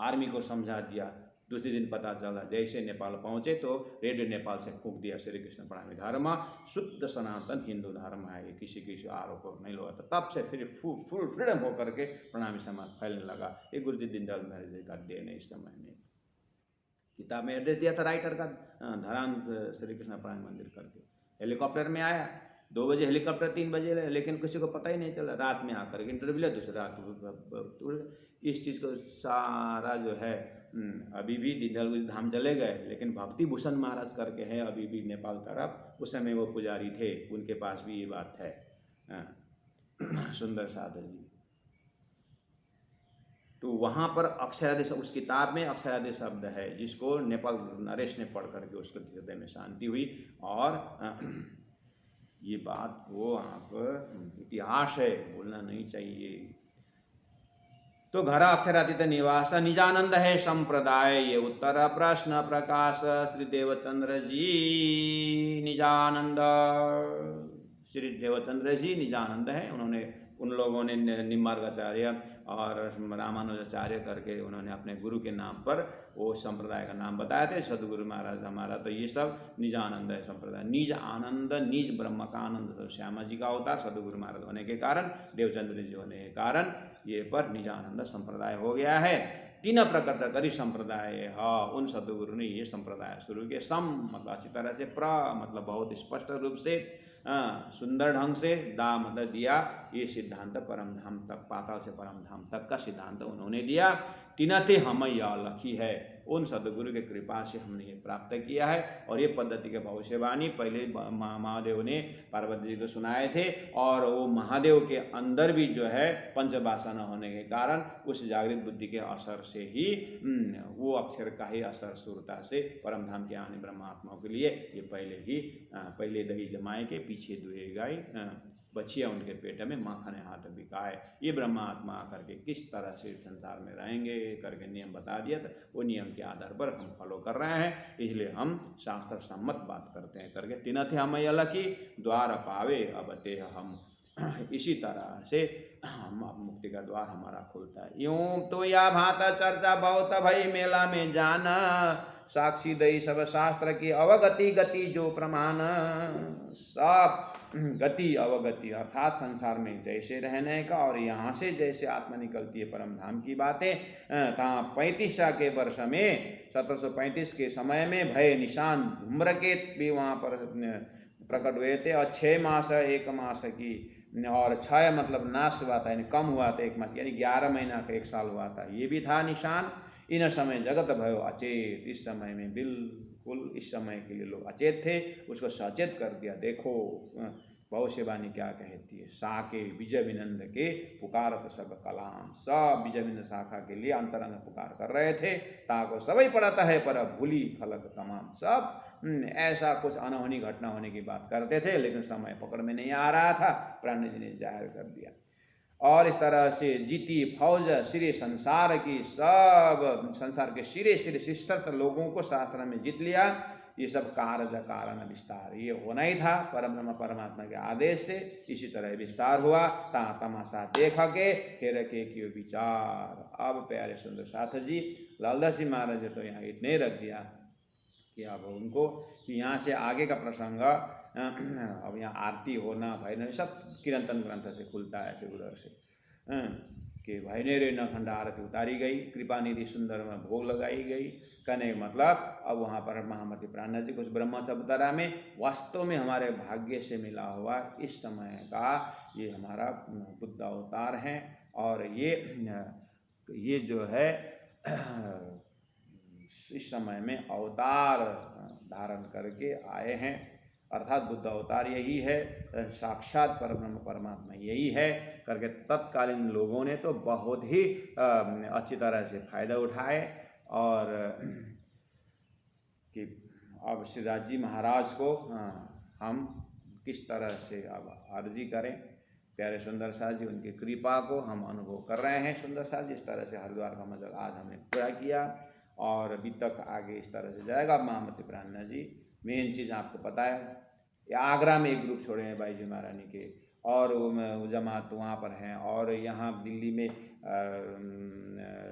आर्मी को समझा दिया। दूसरे दिन पता चला, जैसे नेपाल पहुँचे तो रेडियो नेपाल से फूंक दिया, श्री कृष्ण प्रणामी धर्म शुद्ध सनातन हिंदू धर्म है, ये किसी आरोप नहीं लगा था। तब से फिर फुल फ्रीडम होकर के प्रणामी समाज फैलने लगा। ये गुरुजी दीनदयाल महाराज जी का देन है। इस समय में किताब में एड्रेस दिया था राइटर का, धरान श्री कृष्ण प्रणामी मंदिर करके। हेलीकॉप्टर में आया, 2 बजे हेलीकॉप्टर, 3 बजे, लेकिन किसी को पता ही नहीं चला। रात में आकर के इंटरव्यू लिया, दूसरी रात इस चीज़ को सारा जो है अभी भी दीनदयाल गुरुजी धाम चले गए, लेकिन भक्ति भूषण महाराज करके हैं अभी भी नेपाल तरफ। उस समय वो पुजारी थे, उनके पास भी ये बात है। सुंदर साधु जी, तो वहाँ पर अक्षरादि, उस किताब में अक्षरादि शब्द है, जिसको नेपाल नरेश ने पढ़ करके उसके हृदय में शांति हुई। और ये बात को आप इतिहास है, भूलना नहीं चाहिए। तो घर अक्षरातीत निवास निजानंद है संप्रदाय, ये उत्तर प्रश्न प्रकाश श्री देवचंद्र जी निजानंद। श्री देवचंद्र जी निजानंद है। उन्होंने, उन लोगों ने निम्बार्काचार्य और रामानुजाचार्य करके उन्होंने अपने गुरु के नाम पर वो संप्रदाय का नाम बताए थे, सदगुरु महाराज हमारा। तो ये सब निजानंद है संप्रदाय। निज आनंद, निज ब्रह्म का आनंद तो श्यामा जी का होता, सदगुरु महाराज होने के कारण, देवचंद्र जी होने के कारण ये पर निजानंद संप्रदाय हो गया है। 3 प्रकट करी संप्रदाय, हाँ, उन सदगुरु ने ये संप्रदाय शुरू किया। सम मतलब अच्छी तरह से, प्र मतलब बहुत स्पष्ट रूप से, सुंदर ढंग से, दा मतलब दिया, ये सिद्धांत परम धाम तक, पाताल से परम धाम तक का सिद्धांत उन्होंने दिया। तिनथे हमैया लखी है, उन सदगुरु के कृपा से हमने ये प्राप्त किया है। और ये पद्धति के भविष्यवाणी पहले महादेव ने पार्वती जी को सुनाए थे, और वो महादेव के अंदर भी जो है पंचवासना होने के कारण उस जागृत बुद्धि के असर से ही वो अक्षर का ही असर सुरता से परम धाम के आने ब्रह्मात्माओं के लिए ये पहले दही जमाए के पीछे दुहे गाय बचिया उनके पेट में माखन हाथ बिकाए। ये ब्रह्मात्मा करके किस तरह से संसार में रहेंगे करके नियम बता दिया था। वो नियम के आधार पर हम फॉलो कर रहे हैं, इसलिए हम शास्त्र सम्मत बात करते हैं करके। तिनथे हमैया की द्वार पावे अब ते हम, इसी तरह से हम मुक्ति का द्वार हमारा खुलता है। यूं तो या भांता चर्चा बहुत भई मेला में जाना, साक्षी दई सब शास्त्र की अवगति गति जो प्रमाण। सब गति अवगति अर्थात संसार में जैसे रहने का और यहाँ से जैसे आत्मा निकलती है परम धाम की बातें। तहाँ 35 के वर्ष में 1735 के समय में भय निशान धूम्रकेत भी वहाँ पर प्रकट हुए थे। और 6 मास 1 मास की, और 6 मतलब नाश हुआ था, यानी कम हुआ था 1 मास, यानी 11 महीना का 1 साल हुआ था, ये भी था निशान। इन समय जगत भयो अचेत, इस समय में बिल्कुल इस समय के लिए लोग अचेत थे, उसको सचेत कर दिया। देखो भविष्यवाणी क्या कहती है, साके विजय विनंद के पुकारत सब कलाम। सब विजय विनंद शाखा के लिए अंतरंग पुकार कर रहे थे, ताको सबई पड़ता है पर भूली खलक तमाम। सब ऐसा कुछ अनहोनी घटना होने की बात करते थे, लेकिन समय पकड़ में नहीं आ रहा था, प्राण जी ने जाहिर कर दिया। और इस तरह से जीती फौज सिरे संसार की, सब संसार के सिरे शिष्ट लोगों को शास्त्र में जीत लिया। ये सब कार्य कारण विस्तार ये होना ही था परब्रह्म परमात्मा के आदेश से। इसी तरह विस्तार हुआ, ता तमाशा देख के फिर के क्यों विचार। अब प्यारे सुंदर साथ जी, लालदास जी महाराज तो यहाँ इतने रख दिया कि अब उनको कि यहाँ से आगे का प्रसंग, अब यहाँ आरती होना भैरव सब कीर्तन ग्रंथ से खुलता है फिर उधर से, कि भैनेरे नखंड आरती उतारी गई, कृपा निधि सुंदर में भोग लगाई गई। कहने मतलब अब वहाँ पर महामती प्राणनाथ जी कुछ ब्रह्म चबूतरा में वास्तव में हमारे भाग्य से मिला हुआ इस समय का ये हमारा बुद्ध अवतार है। और ये जो है इस समय में अवतार धारण करके आए हैं, अर्थात बुद्ध अवतार यही है, साक्षात परब्रह्म परमात्मा यही है करके तत्कालीन लोगों ने तो बहुत ही अच्छी तरह से फायदा उठाए। और कि अब श्रीराज जी महाराज को हम किस तरह से अब अर्जी करें, प्यारे सुंदर साथ जी उनकी कृपा को हम अनुभव कर रहे हैं। सुंदर साथ जी इस तरह से हरिद्वार का मंजर आज हमने पूरा किया और अभी तक आगे इस तरह से जाएगा। महामती प्राणनाथ जी मेन चीज़ आपको पता है, आगरा में एक ग्रुप छोड़े हैं बाईजी महारानी के, और वो जमात वहाँ पर हैं, और यहाँ दिल्ली में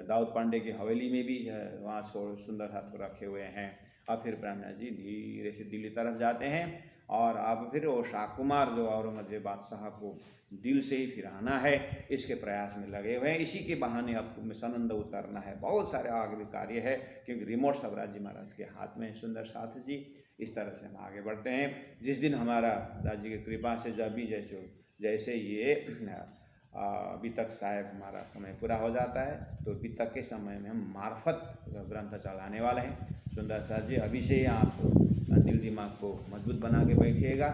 दाऊद पांडे की हवेली में भी वहाँ सुंदर हाथ को रखे हुए हैं। अब फिर ब्रह्मनाथ जी धीरे से दिल्ली तरफ जाते हैं, और अब फिर वो शाहकुमार जो औरंगजेब बादशाह को दिल से ही फिराना है, इसके प्रयास में लगे हुए हैं। इसी के बहाने अब सनंद उतरना है, बहुत सारे आगे कार्य है, क्योंकि रिमोट स्वराज जी महाराज के हाथ में सुंदर साथ जी। इस तरह से हम आगे बढ़ते हैं। जिस दिन हमारा दादाजी की कृपा से जब भी जैसे ये वितक साहेब हमारा समय पूरा हो जाता है, तो वितक के समय में हम मार्फत ग्रंथ चलाने वाले हैं। सुंदर साथ जी अभी से आप दिल दिमाग को मजबूत बना के बैठिएगा।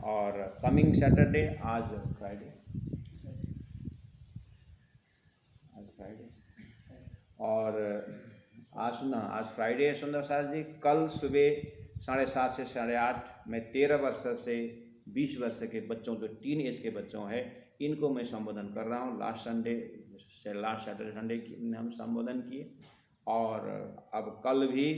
और कमिंग सैटरडे, आज फ्राइडे, और आज फ्राइडे है सुंदर साथ जी। कल सुबह 7:30 से 8:30 मैं 13 वर्ष से 20 वर्ष के बच्चों, जो टीन एज के बच्चों हैं, इनको मैं संबोधन कर रहा हूँ। लास्ट सैटरडे संडे हम संबोधन किए, और अब कल भी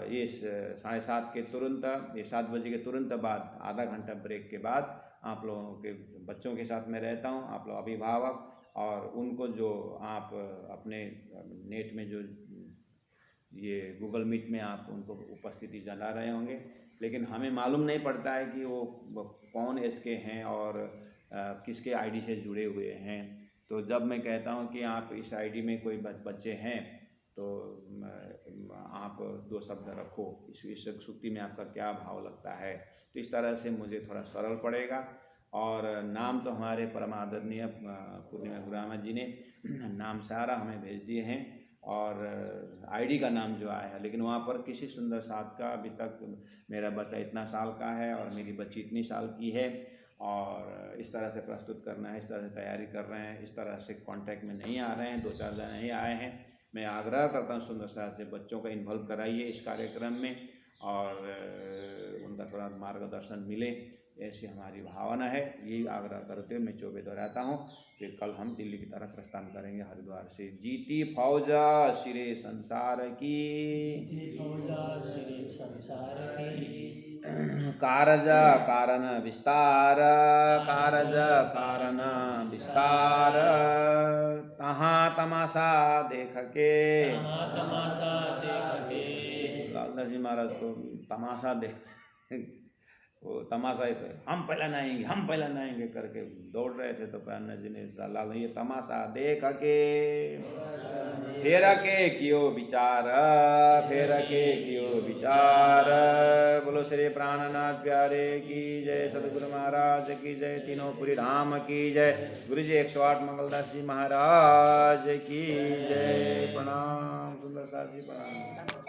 ये 7:30 के तुरंत, ये 7 बजे के तुरंत बाद आधा घंटा ब्रेक के बाद आप लोगों के बच्चों के साथ में रहता हूँ। आप लोग अभिभावक, और उनको जो आप अपने नेट में जो ये गूगल मीट में आप उनको उपस्थिति जला रहे होंगे, लेकिन हमें मालूम नहीं पड़ता है कि वो कौन इसके हैं और किसके आईडी से जुड़े हुए हैं। तो जब मैं कहता हूँ कि आप इस आईडी में कोई बच्चे हैं, तो आप 2 शब्द रखो, इस सूक्ति में आपका क्या भाव लगता है। तो इस तरह से मुझे थोड़ा सरल पड़ेगा। और नाम तो हमारे परमादरणीय पूर्णिमा गुरामा जी ने नाम सारा हमें भेज दिए हैं, और आईडी का नाम जो आया है, लेकिन वहाँ पर किसी सुंदर साथ का अभी तक मेरा बच्चा इतना साल का है और मेरी बच्ची इतनी साल की है, और इस तरह से प्रस्तुत करना है, इस तरह से तैयारी कर रहे हैं, इस तरह से कांटेक्ट में नहीं आ रहे हैं, 2-4 जने ही आए हैं। मैं आग्रह करता हूँ सुंदर साथ से बच्चों का इन्वॉल्व कराइए इस कार्यक्रम में, और उनका थोड़ा मार्गदर्शन मिले, ऐसी हमारी भावना है। यही आग्रह करते हुए मैं चौबे दोहराता हूँ। फिर कल हम दिल्ली की तरफ प्रस्थान करेंगे हरिद्वार से। जीती फौजा सिरे संसार की, जीती फौजा सिरे संसार की, कारज कारण विस्तार, कारज कारण विस्तार, तहाँ तमाशा देख के, तहाँ तमाशा देख के। लालदास जी महाराज तो तमाशा देख, वो तमाशा ही तो हम पहले नहाएंगे, हम पहले नहाएंगे करके दौड़ रहे थे, तो प्राण जी ने लाल ये तमाशा देख के, फेर के कियो विचार, फेर के कियो विचार। बोलो श्री प्राणनाथ प्यारे की जय, सदगुरु महाराज की जय, तीनों पुरी धाम की जय, गुरु जी 108 मंगलदास जी महाराज की जय। प्रणाम सुंदर साथ जी, प्रणाम।